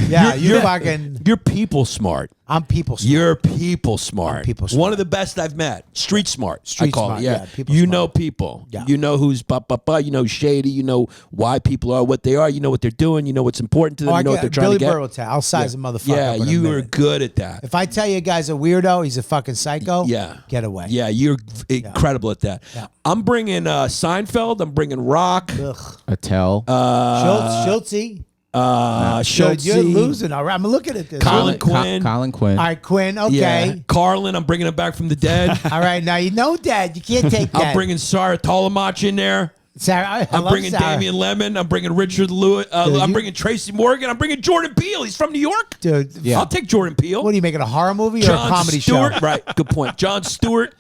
S3: Yeah, you're
S1: people smart.
S3: I'm people smart.
S1: You're people smart.
S3: People smart.
S1: One of the best I've met. Street smart.
S3: Street
S1: I call
S3: smart,
S1: it. Yeah.
S3: yeah, people
S1: you
S3: smart.
S1: know people.
S3: Yeah.
S1: You know who's you know shady. You know why people are what they are. You know what they're doing. You know what's important to them. You know what they're trying
S3: Billy
S1: to get.
S3: Burr will tell. I'll size a motherfucker
S1: Yeah,
S3: up in a
S1: you are
S3: minute.
S1: good at that.
S3: If I tell you a guy's a weirdo, he's a fucking psycho.
S1: Yeah.
S3: Get away.
S1: Yeah, you're incredible at that.
S3: Yeah.
S1: I'm bringing Seinfeld. I'm bringing Rock.
S3: Ugh.
S4: Attell.
S3: Schultze.
S1: Schultze.
S3: You're losing. All right, I'm looking at this.
S1: Colin Quinn.
S4: Colin Quinn.
S3: All right, Quinn. Okay.
S1: Yeah. Carlin. I'm bringing him back from the dead.
S3: All right, now you know Dad. You can't take that.
S1: I'm bringing Sarah Tolamach in there.
S3: Sarah.
S1: I'm bringing Damian Lemon. I'm bringing Richard Lewis. I'm bringing Tracy Morgan. I'm bringing Jordan Peele. He's from New York.
S3: Dude,
S1: I'll take Jordan Peele.
S3: What are you making, a horror movie or
S1: Jon
S3: a comedy
S1: Stewart.
S3: show?
S1: Right. Good point. Jon Stewart.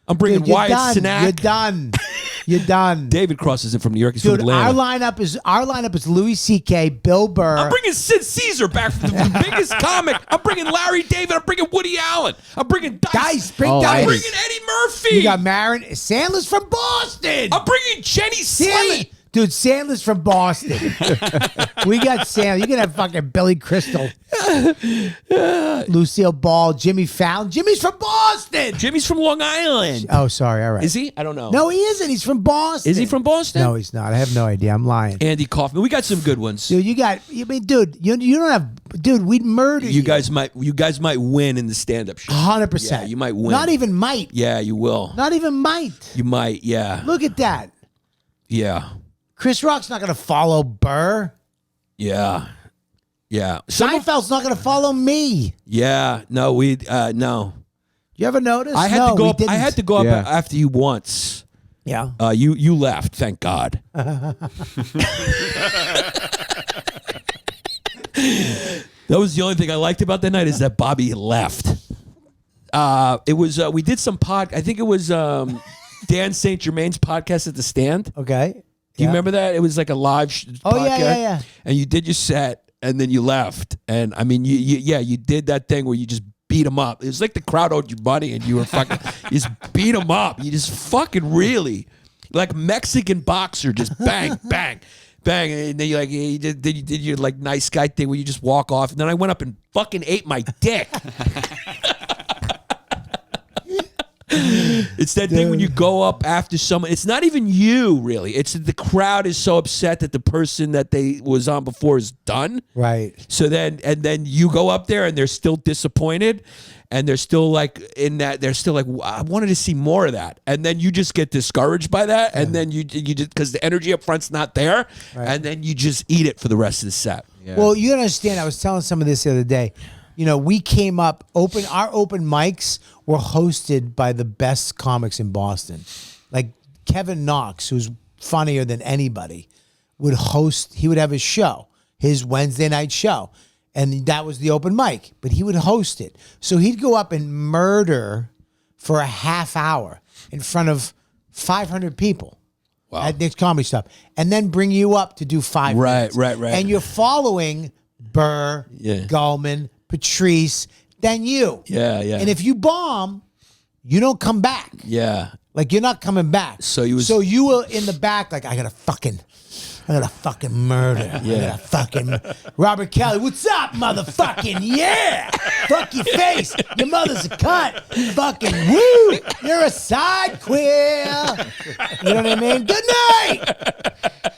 S1: I'm bringing
S3: Dude, you're
S1: Wyatt
S3: done.
S1: Cenac.
S3: You're done. You're done.
S1: David Cross isn't from New York. He's
S3: Dude,
S1: from Atlanta.
S3: our lineup is Louis C.K., Bill Burr.
S1: I'm bringing Sid Caesar back from the biggest comic. I'm bringing Larry David. I'm bringing Woody Allen. I'm bringing Dice.
S3: Bring
S4: Oh,
S3: Dice.
S1: I'm bringing Eddie Murphy.
S3: You got Marin. Sandler's from Boston.
S1: I'm bringing Jenny Slate.
S3: Dude, Sandler's from Boston. We got Sandler. You can have fucking Billy Crystal, Lucille Ball, Jimmy Fallon. Jimmy's from Boston.
S1: Jimmy's from Long Island.
S3: Oh, sorry. All right.
S1: Is he? I don't know.
S3: No, he isn't. He's from Boston.
S1: Is he from Boston?
S3: No, he's not. I have no idea. I'm lying.
S1: Andy Kaufman. We got some good ones.
S3: Dude, you mean, dude, you don't have, dude, we'd murder you.
S1: You guys might win in the stand-up show.
S3: 100%.
S1: Yeah, you might win.
S3: Not even might.
S1: Yeah, you will.
S3: Not even might.
S1: You might. Yeah.
S3: Look at that.
S1: Yeah.
S3: Chris Rock's not going to follow Burr.
S1: Yeah. Yeah.
S3: Seinfeld's not going to follow me.
S1: Yeah. No, no.
S3: You ever notice?
S1: I had to go up. I had to go up
S4: Yeah.
S1: after you once.
S3: Yeah.
S1: You left. Thank God. That was the only thing I liked about that night is that Bobby left. It was we did some I think it was Dan St. Germain's podcast at the Stand.
S3: Okay.
S1: Do you remember that? It was like a live podcast.
S3: Yeah.
S1: And you did your set, and then you left. And I mean, you did that thing where you just beat him up. It was like the crowd owed you money, and you were fucking, you just beat him up. You just fucking really, like Mexican boxer, just bang, bang, bang. And then you did your like nice guy thing where you just walk off. And then I went up and fucking ate my dick. It's that thing when you go up after someone. It's not even you, really. It's that the crowd is so upset that the person that they was on before is done.
S3: Right.
S1: So then you go up there and they're still disappointed, and they're still like in that. They're still like, I wanted to see more of that, and then you just get discouraged by that, and then you just because the energy up front's not there, and then you just eat it for the rest of the set.
S4: Yeah.
S3: Well, you understand. I was telling some of this the other day. You know, we came up our open mics were hosted by the best comics in Boston. Like Kevin Knox, who's funnier than anybody, would host. He would have his show, his Wednesday night show, and that was the open mic. But he would host it, so he'd go up and murder for a half hour in front of 500 people.
S1: Wow.
S3: At Nick's Comedy Stop, and then bring you up to do 5 minutes.
S1: Right.
S3: And you're following Burr, Gallman, Patrice, then you.
S1: Yeah.
S3: And if you bomb, you don't come back.
S1: Yeah.
S3: Like you're not coming back.
S1: So you
S3: were in the back like I gotta fucking murder.
S1: Yeah.
S3: I gotta fucking Robert Kelly. What's up, motherfucking yeah? Fuck your face. Your mother's a cunt. Fucking woo. You're a side queer. You know what I mean? Good night.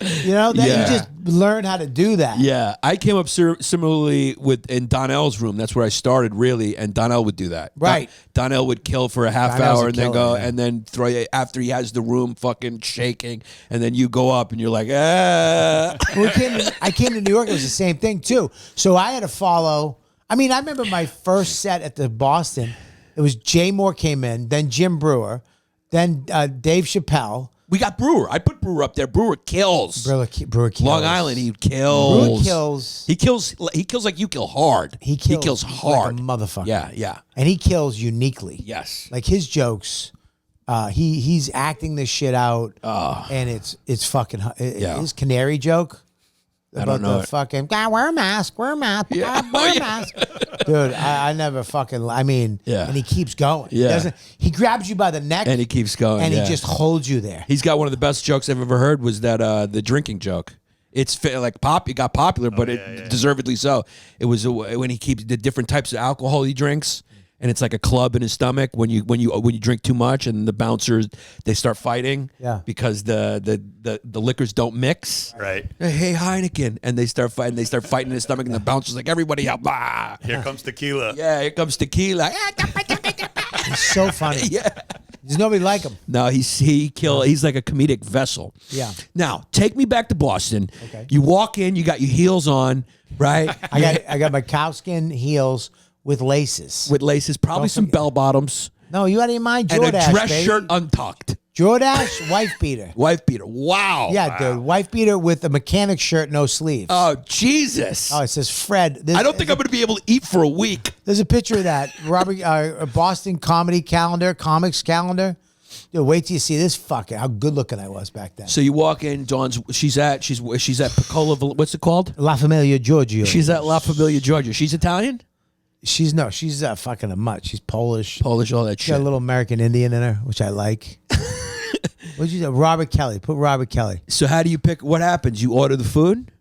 S3: You know that you just learn how to do that.
S1: Yeah, I came up similarly in Donnell's room. That's where I started, really, and Donnell would do that.
S3: Right.
S1: Donnell would kill for a half
S3: Donnell's
S1: hour
S3: a
S1: and then
S3: killer,
S1: go,
S3: yeah.
S1: and then throw you after he has the room fucking shaking, and then you go up and you're like, ah.
S3: I came to New York. It was the same thing too. So I had to follow. I mean, I remember my first set at the Boston. It was Jay Moore came in, then Jim Brewer, then Dave Chappelle.
S1: We got Brewer. I put Brewer up there. Brewer kills.
S3: Brewer kills.
S1: Long Island, he kills.
S3: Brewer kills.
S1: He kills like you kill hard.
S3: He kills
S1: hard.
S3: like a motherfucker.
S1: Yeah.
S3: And he kills uniquely.
S1: Yes.
S3: Like his jokes. He's acting this shit out, and it's fucking his canary joke.
S1: I don't know
S3: the
S1: it.
S3: fucking wear a mask, wear a mask, wear a mask. Dude, I never fucking. I mean,
S1: Yeah.
S3: And he keeps going.
S1: Yeah.
S3: He grabs you by the neck,
S1: And he keeps going.
S3: and
S1: yeah.
S3: he just holds you there.
S1: He's got one of the best jokes I've ever heard. Was that the drinking joke? It's like it got popular, but it deservedly so. It was when he keeps the different types of alcohol he drinks. And it's like a club in his stomach when you drink too much, and the bouncers they start fighting, because the liquors don't mix.
S5: Right.
S1: Hey Heineken, and they start fighting. They start fighting in his stomach, and the bouncers like everybody help! Ah.
S5: Here comes tequila.
S1: Yeah, here comes tequila.
S3: He's so funny.
S1: Yeah.
S3: There's nobody like him.
S1: No, he's like a comedic vessel.
S3: Yeah.
S1: Now take me back to Boston.
S3: Okay.
S1: You walk in, you got your heels on, right?
S3: I got my cowskin heels with laces.
S1: With laces, probably some bell bottoms,
S3: No, you out of your mind,
S1: and
S3: Jordache,
S1: a dress
S3: baby.
S1: shirt untucked.
S3: Jordache, wife beater.
S1: Wife beater. Wow.
S3: Yeah, dude, wife beater with a mechanic shirt, no sleeves.
S1: Oh Jesus.
S3: Oh, it says Fred.
S1: I don't think I'm going to be able to eat for a week.
S3: There's a picture of that Robert Boston comedy calendar, comics calendar. Dude, wait till you see this fucking how good looking I was back then.
S1: So you walk in, Dawn's. She's at Piccola. What's it called?
S3: La Familia Giorgio.
S1: She's at La Familia, Georgia. She's Italian,
S3: She's fucking a mutt. She's Polish.
S1: Polish, all that
S3: She got a
S1: shit.
S3: little American Indian in her, which I like. What'd you say? Robert Kelly. Put Robert Kelly.
S1: So how do you pick? What happens? You order the food,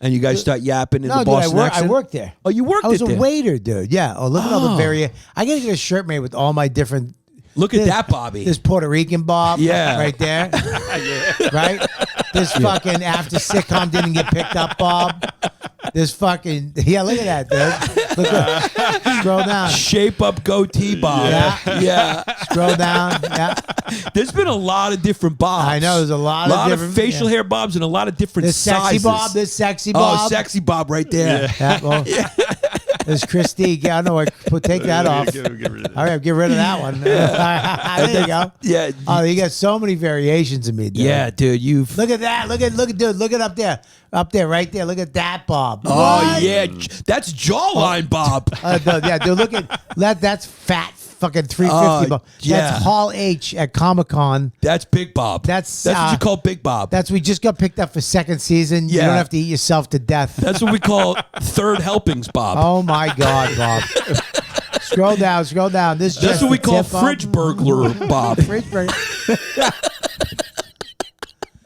S1: and you guys start yapping in the
S3: Dude,
S1: Boston
S3: I
S1: accent?
S3: worked there.
S1: Oh, you worked
S3: I was
S1: it
S3: a
S1: there.
S3: waiter, dude. Yeah. Oh, look at all the I gotta get a shirt made with all my different.
S1: Look at that, Bobby.
S3: This Puerto Rican Bob.
S1: Yeah.
S3: Right there. Right? This fucking after sitcom didn't get picked up Bob. This fucking look at that, dude. Look at, scroll down.
S1: Shape up goatee Bob.
S3: Yeah.
S1: Yeah.
S3: Scroll down. Yeah.
S1: There's been a lot of different Bobs.
S3: I know, there's a lot of different
S1: facial hair Bobs and a lot of different
S3: This sexy
S1: sizes.
S3: Bob, this sexy Bob.
S1: Oh, sexy Bob right there.
S3: Yeah, well, there's Christy. Yeah, I know. Take that off.
S5: Get rid of that.
S3: All right, get rid of that one. There you go.
S1: Yeah.
S3: Oh, you got so many variations of me, dude.
S1: Yeah, dude. You've.
S3: Look at that. Look at, dude. Look at up there. Up there, right there. Look at that, Bob.
S1: Oh,
S3: What?
S1: yeah. That's jawline Bob.
S3: Dude, yeah, dude. Look at that. That's fat fucking 350
S1: Oh,
S3: Bob.
S1: yeah.
S3: That's Hall H at Comic-Con.
S1: That's Big Bob.
S3: That's
S1: what you call Big Bob.
S3: That's we just got picked up for second season. You
S1: Yeah.
S3: don't have to eat yourself to death.
S1: That's what we call third helpings Bob.
S3: Oh my God, Bob. Scroll down. This
S1: That's
S3: just
S1: what we
S3: the
S1: call
S3: tip, Bob.
S1: fridge burglar Bob.
S3: Fridge burglar.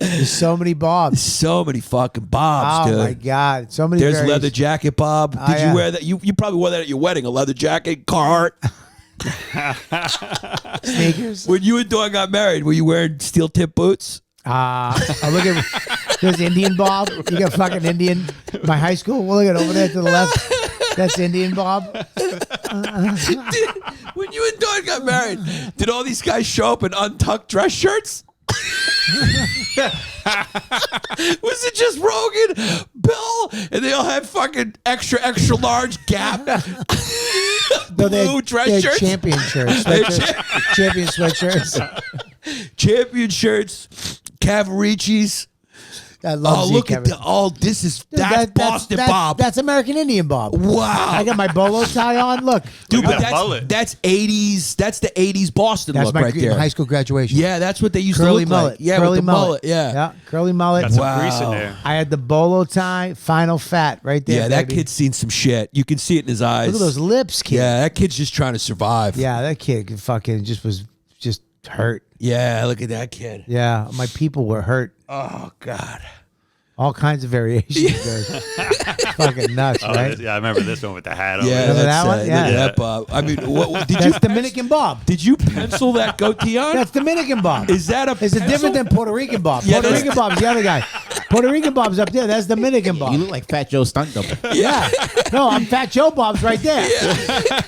S3: There's so many Bobs.
S1: So many fucking Bobs,
S3: Oh
S1: dude.
S3: my God, so many.
S1: There's
S3: variations.
S1: leather jacket Bob. Did
S3: yeah.
S1: you wear that? You probably wore that at your wedding, a leather jacket, Carhartt.
S3: Sneakers.
S1: When you and Dawn got married, were you wearing steel tip boots?
S3: Look at there's Indian Bob. You got fucking Indian. My high school. Well, look at over there to the left. That's Indian Bob.
S1: When you and Dawn got married, did all these guys show up in untucked dress shirts? Was it just Rogan, Bill, and they all had fucking extra large Gap blue
S3: they
S1: dress
S3: had
S1: shirts?
S3: champion shirts. Sweatshirts. Champion sweatshirts.
S1: Champion shirts, Cavaricis.
S3: I love
S1: Oh,
S3: Zeke
S1: look at
S3: Evans.
S1: the this is
S3: Dude,
S1: that's Boston Bob.
S3: That's American Indian Bob.
S1: Wow.
S3: I got my bolo tie on. Look,
S1: Dude,
S5: Look at
S1: but
S5: that mullet.
S1: that's 80s. That's the 80s Boston
S3: that's
S1: look
S3: my
S1: right there.
S3: high school graduation.
S1: Yeah, that's what they used
S3: Curly
S1: to look
S3: mullet.
S1: like. Yeah,
S3: curly
S1: with the mullet. Yeah.
S3: curly mullet.
S5: Got some
S1: Wow.
S5: grease in there.
S3: I had the bolo tie, final fat right there.
S1: Yeah, that
S3: baby.
S1: kid's seen some shit. You can see it in his eyes.
S3: Look at those lips, kid.
S1: Yeah, that kid's just trying to survive.
S3: Yeah, that kid fucking was just hurt.
S1: Yeah, look at that kid.
S3: Yeah, my people were hurt.
S1: Oh, God.
S3: All kinds of variations. dude. Fucking nuts,
S5: Oh,
S3: right?
S5: yeah, I remember this one with the hat on.
S1: Yeah,
S3: Remember
S1: that's
S3: that one?
S1: look
S3: Yeah.
S1: at that, Bob. I mean, what, did you
S3: That's Dominican Bob.
S1: did you pencil that goatee on?
S3: That's Dominican Bob.
S1: Is that a
S3: Is it
S1: pencil?
S3: different than Puerto Rican Bob?
S1: Yeah,
S3: Puerto
S1: that's-
S3: Rican Bob's the other guy. Puerto Rican Bob's up there. That's Dominican Bob.
S4: You look like Fat Joe's stunt double.
S3: Yeah. No, I'm Fat Joe Bob's right there.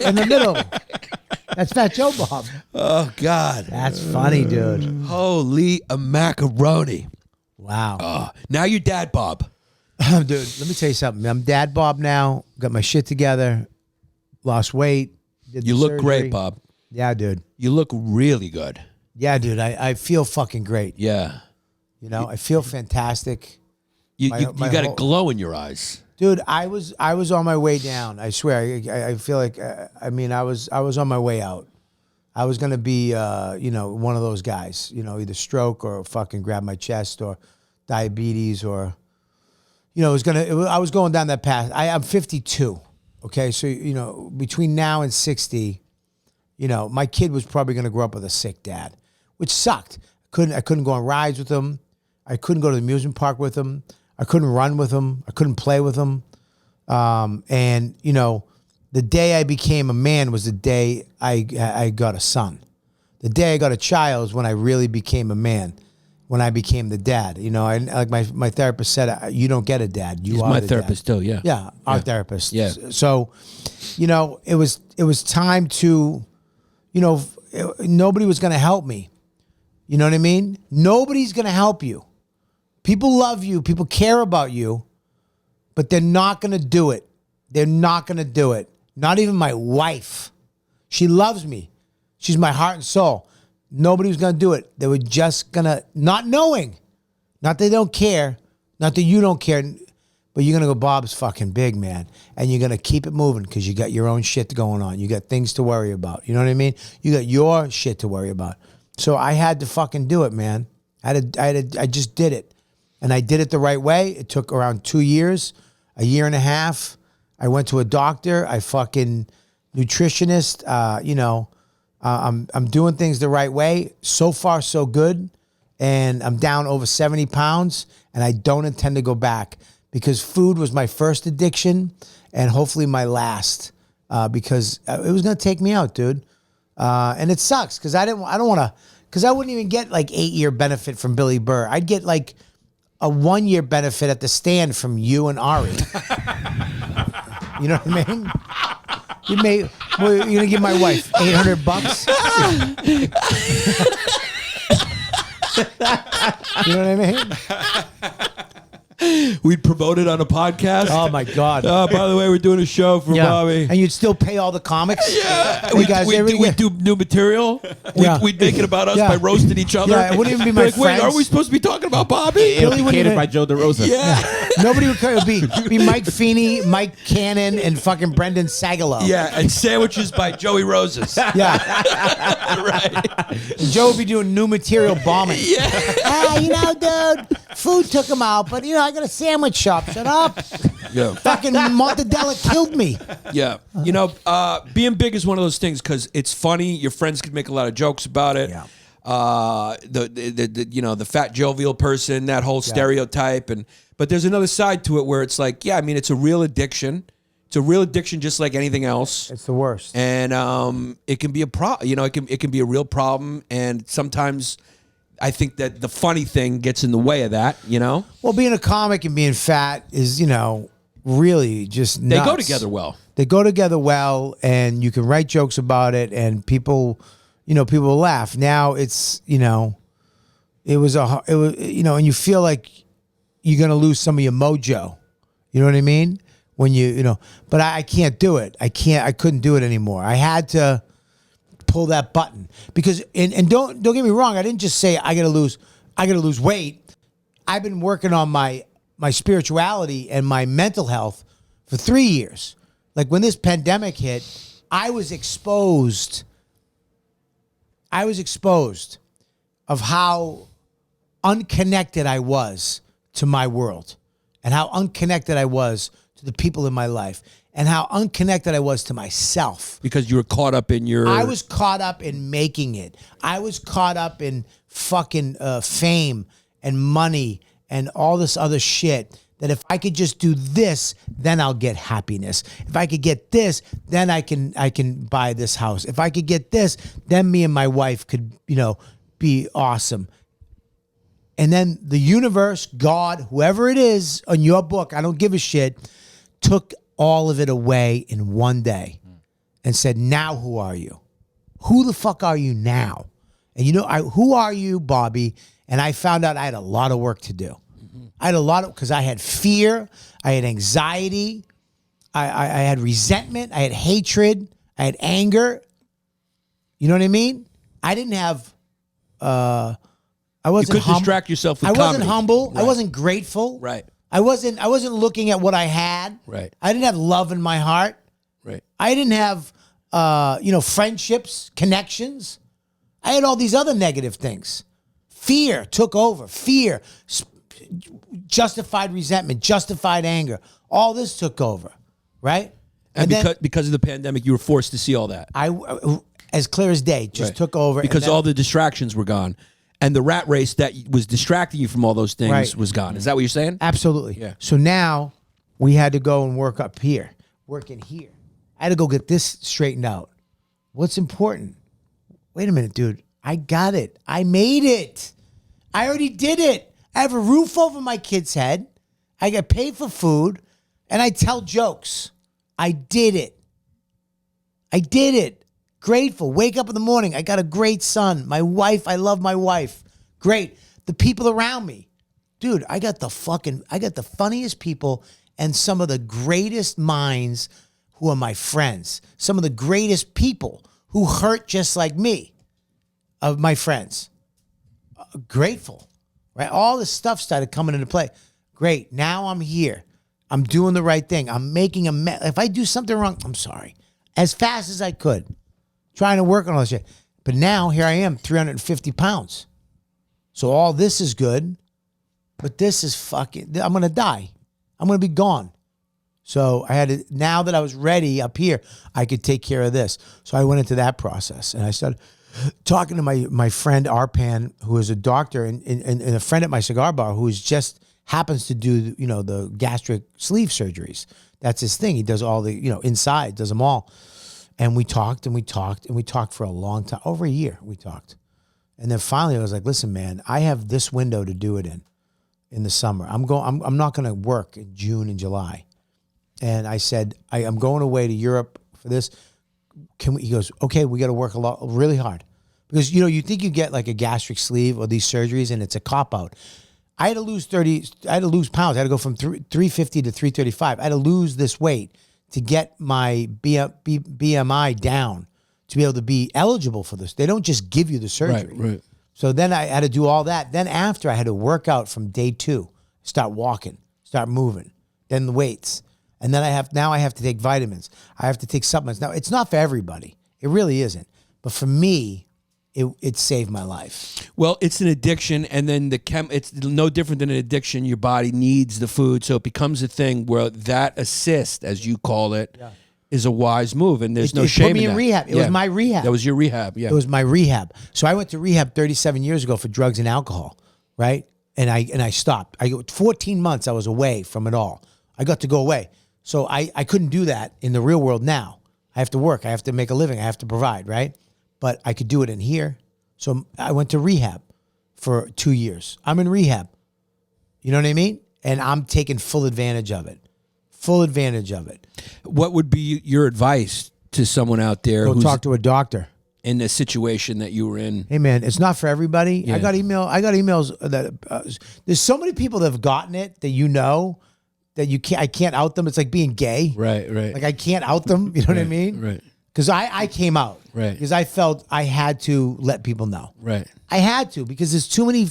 S3: In the middle. That's Fat Joe Bob.
S1: Oh, God.
S3: That's funny, dude.
S1: Holy a macaroni.
S3: Wow.
S1: Now you're Dad Bob.
S3: Dude, let me tell you something. I'm Dad Bob now. Got my shit together. Lost weight. Did
S1: You
S3: the
S1: look
S3: surgery.
S1: great, Bob.
S3: Yeah, dude.
S1: You look really good.
S3: Yeah, dude. I feel fucking great.
S1: Yeah.
S3: You know, I feel fantastic.
S1: You
S3: My
S1: got a
S3: whole-
S1: glow in your eyes.
S3: Dude, I was on my way down. I swear. I feel like I was on my way out. I was gonna be one of those guys. Either stroke or fucking grab my chest or diabetes or I was going down that path. I'm 52. Okay, so between now and 60, my kid was probably gonna grow up with a sick dad, which sucked. I couldn't go on rides with him. I couldn't go to the amusement park with him. I couldn't run with him. I couldn't play with him. And the day I became a man was the day I got a son. The day I got a child is when I really became a man. When I became the dad, like my therapist said, you don't get a dad. You
S1: He's
S3: are
S1: my
S3: the
S1: therapist
S3: dad.
S1: too, yeah.
S3: Yeah, our therapist.
S1: Yeah.
S3: So, it was time to, nobody was going to help me. You know what I mean? Nobody's going to help you. People love you. People care about you, but they're not going to do it. They're not going to do it. Not even my wife. She loves me. She's my heart and soul. Nobody was going to do it. They were just going to, not knowing. Not that they don't care. Not that you don't care. But you're going to go, Bob's fucking big, man. And you're going to keep it moving because you got your own shit going on. You got things to worry about. You know what I mean? You got your shit to worry about. So I had to fucking do it, man. I just did it. And I did it the right way. It took around 2 years, a year and a half. I went to a doctor. I fucking nutritionist. I'm doing things the right way. So far, so good. and I'm down over 70 pounds, and I don't intend to go back because food was my first addiction and hopefully my last because it was going to take me out, dude. And it sucks because I don't want to, because I wouldn't even get like 8-year benefit from Billy Burr. I'd get like a 1-year benefit at the stand from you and Ari. You know what I mean? You're going to give my wife $800? You know what I mean?
S1: We'd promote it on a podcast.
S3: Oh my God!
S1: By the way, we're doing a show for Bobby.
S3: And you'd still pay all the comics.
S1: Yeah,
S3: Hey,
S1: we'd do new material. We'd make it about us by roasting each other.
S3: Yeah, it wouldn't even be my
S1: Wait,
S3: friends.
S1: are we supposed to be talking about Bobby?
S4: It'll
S3: Billy
S4: be
S3: wouldn't
S4: catered
S3: even-
S4: by Joe DeRosa.
S1: Yeah.
S3: Nobody would care. It'd be Mike Feeney, Mike Cannon, and fucking Brendan Sagalow.
S1: Yeah, and sandwiches by Joey Roses.
S3: Yeah.
S1: Right.
S3: And Joe would be doing new material bombing. Yeah. You know, dude, food took him out, but, I got a sandwich shop. Shut up.
S1: Yeah.
S3: Fucking mortadella killed me.
S1: Yeah. Being big is one of those things because it's funny. Your friends can make a lot of jokes about it.
S3: Yeah.
S1: The fat jovial person, that whole stereotype. But there's another side to it where it's like, it's a real addiction. It's a real addiction just like anything else.
S3: It's the worst.
S1: And it can be a it can be a real problem. And sometimes I think that the funny thing gets in the way of that,
S3: Well, being a comic and being fat is, really just nuts.
S1: They go together well.
S3: They go together well, and you can write jokes about it, and people will laugh. Now it's, and you feel like you're going to lose some of your mojo. You know what I mean? When but I can't do it. I couldn't do it anymore. I had to pull that button because, and don't get me wrong. I didn't just say I got to lose weight. I've been working on my spirituality and my mental health for 3 years. Like when this pandemic hit, I was exposed of how unconnected I was to my world and how unconnected I was to the people in my life and how unconnected I was to myself.
S1: Because you were caught up in your...
S3: I was caught up in making it. I was caught up in fucking fame and money and all this other shit that if I could just do this, then I'll get happiness. If I could get this, then I can buy this house. If I could get this, then me and my wife could, be awesome. And then the universe, God, whoever it is on your book, I don't give a shit, took all of it away in one day and said, now who are you? Who the fuck are you now? And who are you, Bobby? And I found out I had a lot of work to do. I had because I had fear, I had anxiety, I had resentment, I had hatred, I had anger. You know what I mean? I didn't have, I wasn't
S1: You couldn't distract yourself with
S3: I wasn't
S1: comedy.
S3: humble.
S1: Right.
S3: I wasn't grateful.
S1: Right.
S3: I wasn't looking at what I had.
S1: Right.
S3: I didn't have love in my heart.
S1: Right.
S3: I didn't have, friendships, connections. I had all these other negative things. Fear took over. Fear, justified resentment, justified anger. All this took over, right?
S1: And
S3: then
S1: because of the pandemic, you were forced to see all that.
S3: as clear as day, just
S1: Right.
S3: took over.
S1: Because
S3: and then-
S1: all the distractions were gone. And the rat race that was distracting you from all those things
S3: Right.
S1: was gone. Is that what you're saying?
S3: Absolutely.
S1: Yeah.
S3: So now we had to go and work up here, work in here. I had to go get this straightened out. What's important? Wait a minute, dude. I got it. I made it. I already did it. I have a roof over my kid's head. I get paid for food, and I tell jokes. I did it. I did it. Grateful. Wake up in the morning. I got a great son. My wife, I love my wife. Great. The people around me. Dude, I got the funniest people and some of the greatest minds who are my friends. Some of the greatest people who hurt just like me of my friends. Grateful, right? All this stuff started coming into play. Great. Now I'm here. I'm doing the right thing. I'm making a mess. If I do something wrong, I'm sorry. As fast as I could. Trying to work on all this shit. But now here I am, 350 pounds. So all this is good, but this is fucking, I'm going to die. I'm going to be gone. So I had to, now that I was ready up here, I could take care of this. So I went into that process and I started talking to my friend Arpan, who is a doctor, and a friend at my cigar bar who is just happens to do, the gastric sleeve surgeries. That's his thing. He does all the, inside, does them all. And we talked and we talked and we talked for a long time, over a year we talked. And then finally I was like, listen, man, I have this window to do it in the summer. I'm not going to work in June and July. And I said, I'm going away to Europe for this. He goes, okay, we got to work really hard. Because, you think you get like a gastric sleeve or these surgeries and it's a cop out. I had to lose pounds. I had to go from 350 to 335. I had to lose this weight to get my BMI down to be able to be eligible for this. They don't just give you the surgery.
S1: Right.
S3: So then I had to do all that. Then after I had to work out from day 2, start walking, start moving, then the weights. And then I have to take vitamins. I have to take supplements. Now, it's not for everybody. It really isn't. But for me, it saved my life.
S1: Well, it's an addiction, and then it's no different than an addiction. Your body needs the food, so it becomes a thing where that assist, as you call it, is a wise move, and there's no shame in that.
S3: It put me in rehab. It was my rehab.
S1: That was your rehab, yeah.
S3: It was my rehab. So I went to rehab 37 years ago for drugs and alcohol, right? And I stopped. 14 months I was away from it all. I got to go away. So I couldn't do that in the real world now. I have to work. I have to make a living. I have to provide, right? But I could do it in here. So I went to rehab for 2 years. I'm in rehab. You know what I mean? And I'm taking full advantage of it. Full advantage of it.
S1: What would be your advice to someone out there
S3: Go
S1: who's
S3: talk to a doctor
S1: in the situation that you were in?
S3: Hey man, it's not for everybody.
S1: Yeah.
S3: I got emails that there's so many people that have gotten it that that I can't out them. It's like being gay.
S1: Right.
S3: Like I can't out them. You know what I mean?
S1: Right.
S3: Because I came out.
S1: Right.
S3: Because I felt I had to let people know.
S1: Right.
S3: I had to, because there's too many.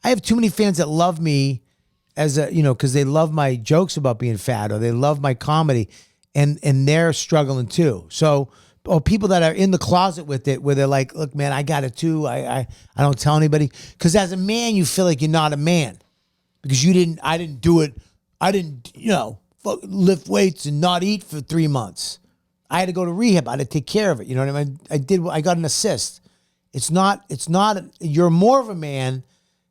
S3: I have too many fans that love me as because they love my jokes about being fat, or they love my comedy, and they're struggling too. So, or people that are in the closet with it, where they're like, look, man, I got it too. I don't tell anybody. Because as a man, you feel like you're not a man because I didn't do it. I didn't, lift weights and not eat for 3 months. I had to go to rehab. I had to take care of it. You know what I mean? I got an assist. It's not, you're more of a man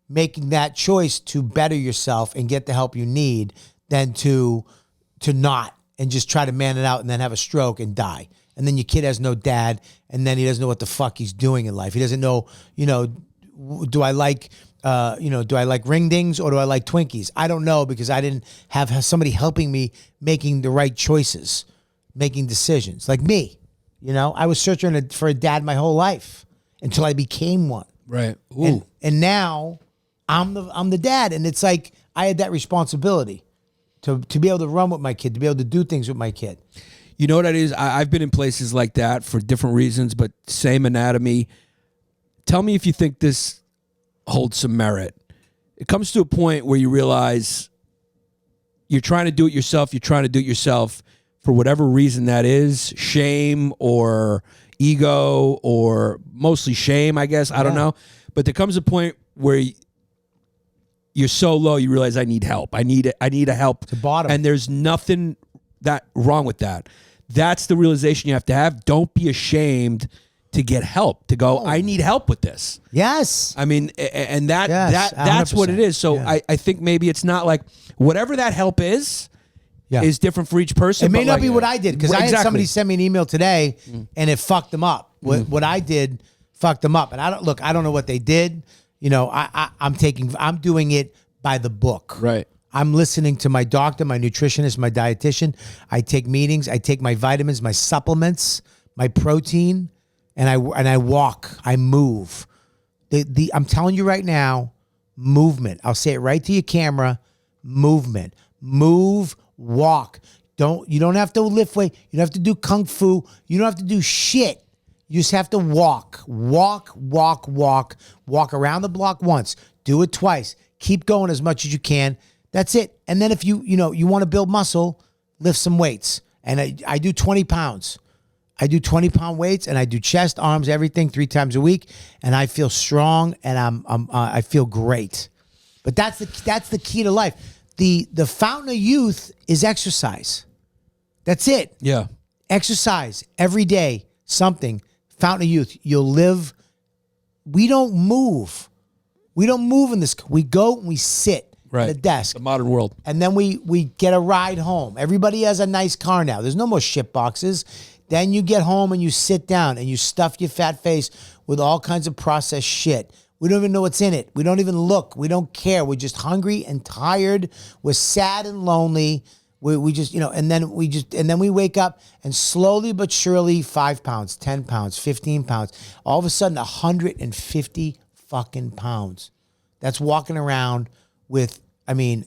S3: making that choice to better yourself and get the help you need than to not and just try to man it out and then have a stroke and die. And then your kid has no dad, and then he doesn't know what the fuck he's doing in life. He doesn't know, do I like ring dings or do I like Twinkies? I don't know, because I didn't have somebody helping me making the right choices, making decisions. Like me, I was searching for a dad my whole life until I became one.
S1: Right. Ooh.
S3: And now I'm the dad, and it's like I had that responsibility to be able to run with my kid, to be able to do things with my kid.
S1: You know what it is? I've been in places like that for different reasons, but same anatomy. Tell me if you think this holds some merit. It comes to a point where you realize you're trying to do it yourself. You're trying to do it yourself for whatever reason that is, shame or ego, or mostly shame, I guess. I don't know. But there comes a point where you're so low, you realize I need help. I need a help.
S3: The bottom.
S1: And there's nothing that wrong with that. That's the realization you have to have. Don't be ashamed to get help, to go, I need help with this.
S3: Yes.
S1: I mean, and
S3: Yes,
S1: that's what it is. So
S3: yeah.
S1: I think maybe it's not like whatever that help is different for each person.
S3: It may
S1: but
S3: not
S1: like,
S3: be what I did, because I had
S1: exactly.
S3: somebody send me an email today and it fucked them up. What I did fucked them up. And I don't know what they did. I'm doing it by the book.
S1: Right.
S3: I'm listening to my doctor, my nutritionist, my dietitian. I take meetings. I take my vitamins, my supplements, my protein, and I walk. I move. I'm telling you right now, movement. I'll say it right to your camera. Movement. Move. Walk. You don't have to lift weight. You don't have to do kung fu. You don't have to do shit. You just have to walk. Walk around the block once. Do it twice. Keep going as much as you can. That's it. And then if you want to build muscle, lift some weights. And I do 20 pounds. I do 20-pound weights, and I do chest, arms, everything 3 times a week, and I feel strong, and I feel great. But that's the key to life. The fountain of youth is exercise. That's it.
S1: Yeah.
S3: Exercise every day. Something. Fountain of youth. You'll live we don't move. We don't move in this. We go and we sit at a desk.
S1: The modern world.
S3: And then we get a ride home. Everybody has a nice car now. There's no more shit boxes. Then you get home and you sit down and you stuff your fat face with all kinds of processed shit. We don't even know what's in it. We don't even look. We don't care. We're just hungry and tired. We're sad and lonely. We just, and then we wake up and slowly but surely 5 pounds, 10 pounds, 15 pounds, all of a sudden 150 fucking pounds. That's walking around with,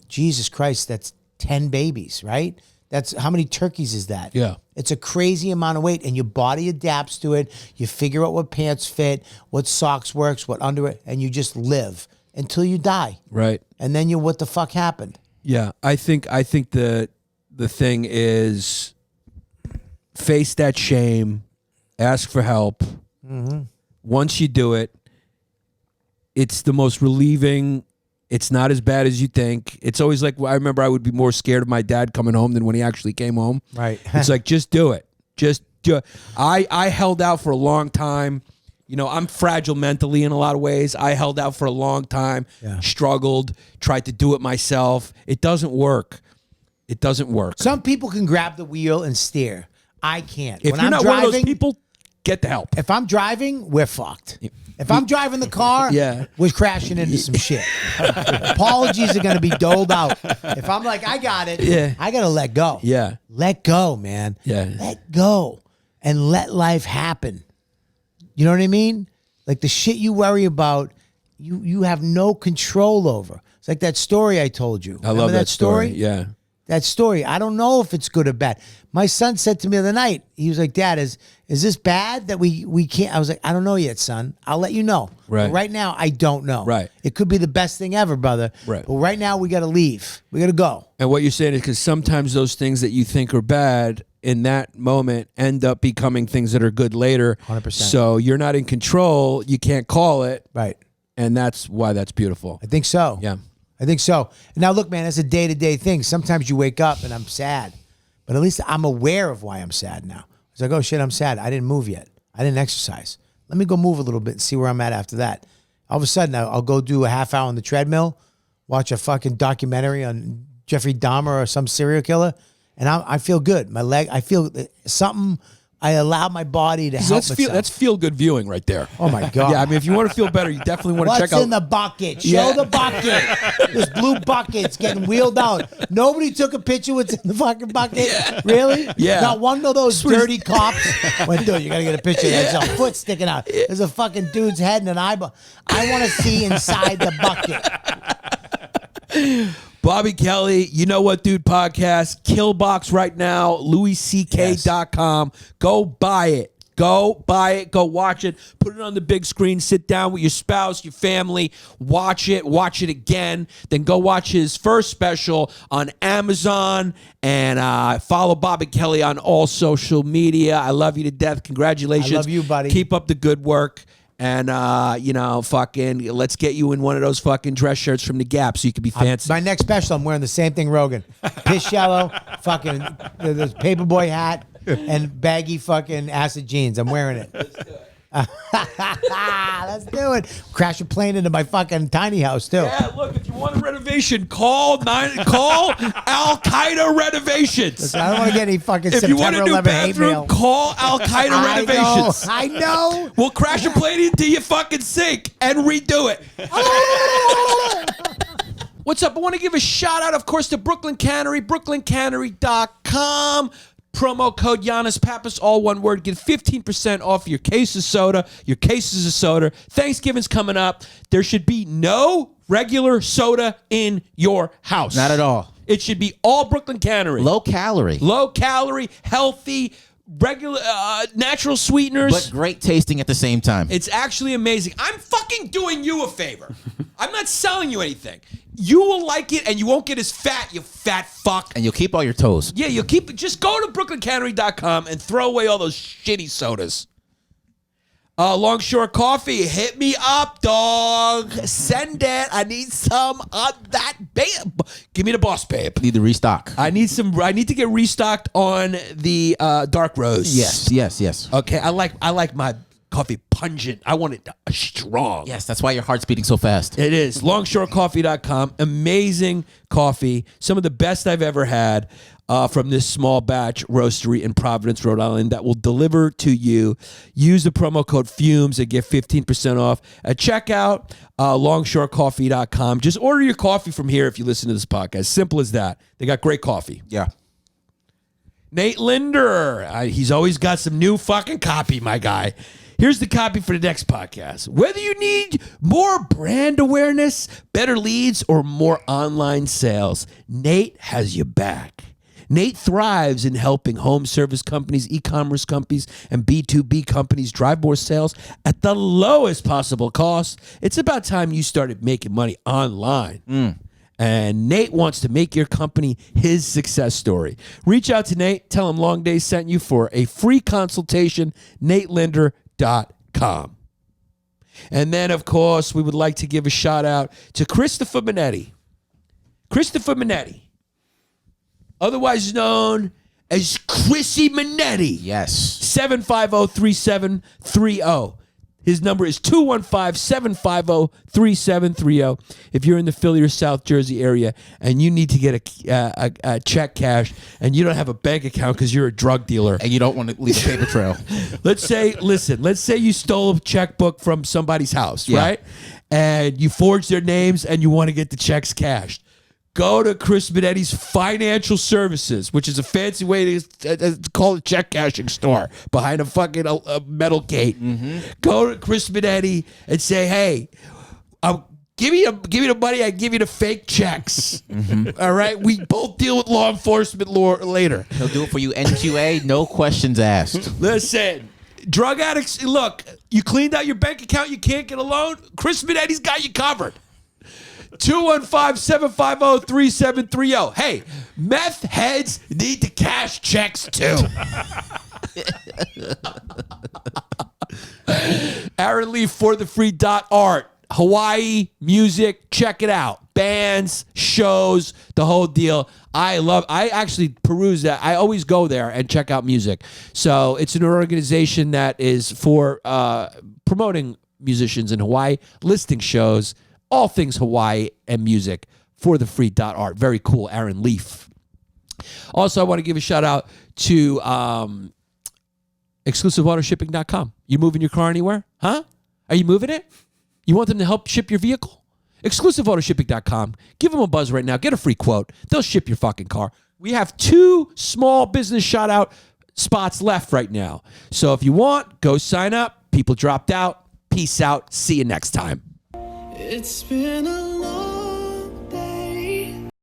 S3: Jesus Christ, that's 10 babies, right? That's how many turkeys is that?
S1: Yeah.
S3: It's a crazy amount of weight, and your body adapts to it. You figure out what pants fit, what socks works, what underwear, and you just live until you die.
S1: Right.
S3: And then what the fuck happened?
S1: Yeah. I think the thing is face that shame, ask for help. Mm-hmm. Once you do it, it's the most relieving. It's not as bad as you think. It's always like, I remember I would be more scared of my dad coming home than when he actually came home.
S3: Right.
S1: It's like, just do it. Just do it. I held out for a long time. I'm fragile mentally in a lot of ways. I held out for a long time, struggled, tried to do it myself. It doesn't work. It doesn't work.
S3: Some people can grab the wheel and steer. I can't.
S1: If
S3: when
S1: you're
S3: I'm
S1: not
S3: driving,
S1: one of those people, get the help.
S3: If I'm driving, we're fucked. If I'm driving the car, we're crashing into some shit. Apologies are going to be doled out. If I'm like, I got it, I got to let go.
S1: Yeah.
S3: Let go, man.
S1: Yeah.
S3: Let go and let life happen. You know what I mean? Like the shit you worry about, you have no control over. It's like that story I told you.
S1: I love that story. Yeah.
S3: That story. I don't know if it's good or bad. My son said to me the other night, he was like, Dad, is this bad that we can't? I was like, I don't know yet, son. I'll let you know.
S1: Right.
S3: But right now, I don't know.
S1: Right.
S3: It could be the best thing ever, brother.
S1: Right.
S3: But right now, we got to leave. We got to go.
S1: And what you're saying is because sometimes those things that you think are bad in that moment end up becoming things that are good later.
S3: 100%.
S1: So you're not in control. You can't call it.
S3: Right.
S1: And that's why that's beautiful.
S3: I think so.
S1: Yeah.
S3: I think so. Now, look, man, it's a day-to-day thing. Sometimes you wake up and I'm sad. But at least I'm aware of why I'm sad now. It's like, oh, shit, I'm sad. I didn't move yet. I didn't exercise. Let me go move a little bit and see where I'm at after that. All of a sudden, I'll go do a half hour on the treadmill, watch a fucking documentary on Jeffrey Dahmer or some serial killer, and I feel good. My leg, I feel something. I allow my body to help itself.
S1: That's feel good viewing right there.
S3: Oh my God.
S1: Yeah, if you want to feel better, you definitely want to check out.
S3: What's in the bucket? Show the bucket. This blue bucket's getting wheeled out. Nobody took a picture with what's in the fucking bucket. Yeah. Really?
S1: Yeah.
S3: Not one of those dirty cops. Went, dude, you gotta get a picture. There's a foot sticking out. There's a fucking dude's head and an eyeball. I want to see inside the bucket.
S1: Bobby Kelly, You Know What Dude podcast, Killbox right now, louisck.com. Go buy it. Go buy it. Go watch it. Put it on the big screen. Sit down with your spouse, your family. Watch it. Watch it again. Then go watch his first special on Amazon. And follow Bobby Kelly on all social media. I love you to death. Congratulations.
S3: I love you, buddy.
S1: Keep up the good work. And, fucking, let's get you in one of those fucking dress shirts from the Gap so you can be fancy.
S3: My next special, I'm wearing the same thing, Rogan. Piss yellow, fucking this paperboy hat, and baggy fucking acid jeans. I'm wearing it. Let's do it. Crash a plane into my fucking tiny house, too.
S1: Yeah, look, if you want a renovation, call Al Qaeda Renovations.
S3: Listen, I don't want to get any fucking
S1: If you want
S3: September
S1: a new
S3: 11 hate
S1: bathroom,
S3: mail.
S1: call Al Qaeda Renovations.
S3: I know.
S1: We'll crash a plane into your fucking sink and redo it. What's up? I want to give a shout out, of course, to Brooklyn Cannery, brooklyncannery.com. Promo code Yannis Pappas, all one word. Get 15% off your case of soda, your cases of soda. Thanksgiving's coming up. There should be no regular soda in your house.
S4: Not at all.
S1: It should be all Brooklyn Cannery.
S4: Low calorie.
S1: Low calorie, healthy, regular, natural sweeteners.
S4: But great tasting at the same time.
S1: It's actually amazing. I'm fucking doing you a favor. I'm not selling you anything. You will like it and you won't get as fat, you fat fuck.
S4: And you'll keep all your toes.
S1: Yeah, you'll keep it. Just go to brooklyncannery.com and throw away all those shitty sodas. Longshore Coffee, hit me up, dog. Send it. I need some of that, babe. Give me the boss, babe.
S4: Need to restock.
S1: I need to get restocked on the dark roast.
S4: Yes.
S1: Okay, I like my coffee pungent. I want it strong.
S4: Yes, that's why your heart's beating so fast.
S1: It is. Longshorecoffee.com. Amazing coffee. Some of the best I've ever had from this small batch roastery in Providence, Rhode Island that will deliver to you. Use the promo code FUMES and get 15% off at checkout. Longshorecoffee.com. Just order your coffee from here if you listen to this podcast. Simple as that. They got great coffee.
S4: Yeah.
S1: Nate Linder. He's always got some new fucking copy, my guy. Here's the copy for the next podcast. Whether you need more brand awareness, better leads, or more online sales, Nate has your back. Nate thrives in helping home service companies, e-commerce companies, and B2B companies drive more sales at the lowest possible cost. It's about time you started making money online. And Nate wants to make your company his success story. Reach out to Nate. Tell him Longdays sent you for a free consultation, natelinder.com. And then, of course, we would like to give a shout out to Christopher Minetti. Christopher Minetti, otherwise known as Chrissy Minetti.
S4: Yes.
S1: 750-3730. His number is 215-750-3730. If you're in the Philly or South Jersey area and you need to get a check cash and you don't have a bank account because you're a drug dealer.
S4: And you don't want to leave a paper trail.
S1: Let's say you stole a checkbook from somebody's house, right? And you forged their names and you want to get the checks cashed. Go to Chris Minetti's Financial Services, which is a fancy way to call a check cashing store behind a fucking metal gate. Go to Chris Minetti and say, "Hey, give me the money. I give you the fake checks." All right, we both deal with law enforcement later.
S4: He'll do it for you. NQA, no questions asked.
S1: Listen, drug addicts. Look, you cleaned out your bank account. You can't get a loan. Chris Minetti's got you covered. 215-750-3730. Hey, meth heads need to cash checks too. Aaron Lee for the free.art. Hawaii music, check it out. Bands, shows, the whole deal. I actually peruse that. I always go there and check out music. So it's an organization that is for promoting musicians in Hawaii, listing shows, all things Hawaii and music for the free.art. Very cool, Aaron Leaf. Also, I want to give a shout out to exclusiveautoshipping.com. You moving your car anywhere? Huh? Are you moving it? You want them to help ship your vehicle? Exclusiveautoshipping.com. Give them a buzz right now. Get a free quote. They'll ship your fucking car. We have 2 small business shout out spots left right now. So if you want, go sign up. People dropped out. Peace out. See you next time.
S2: It's been a long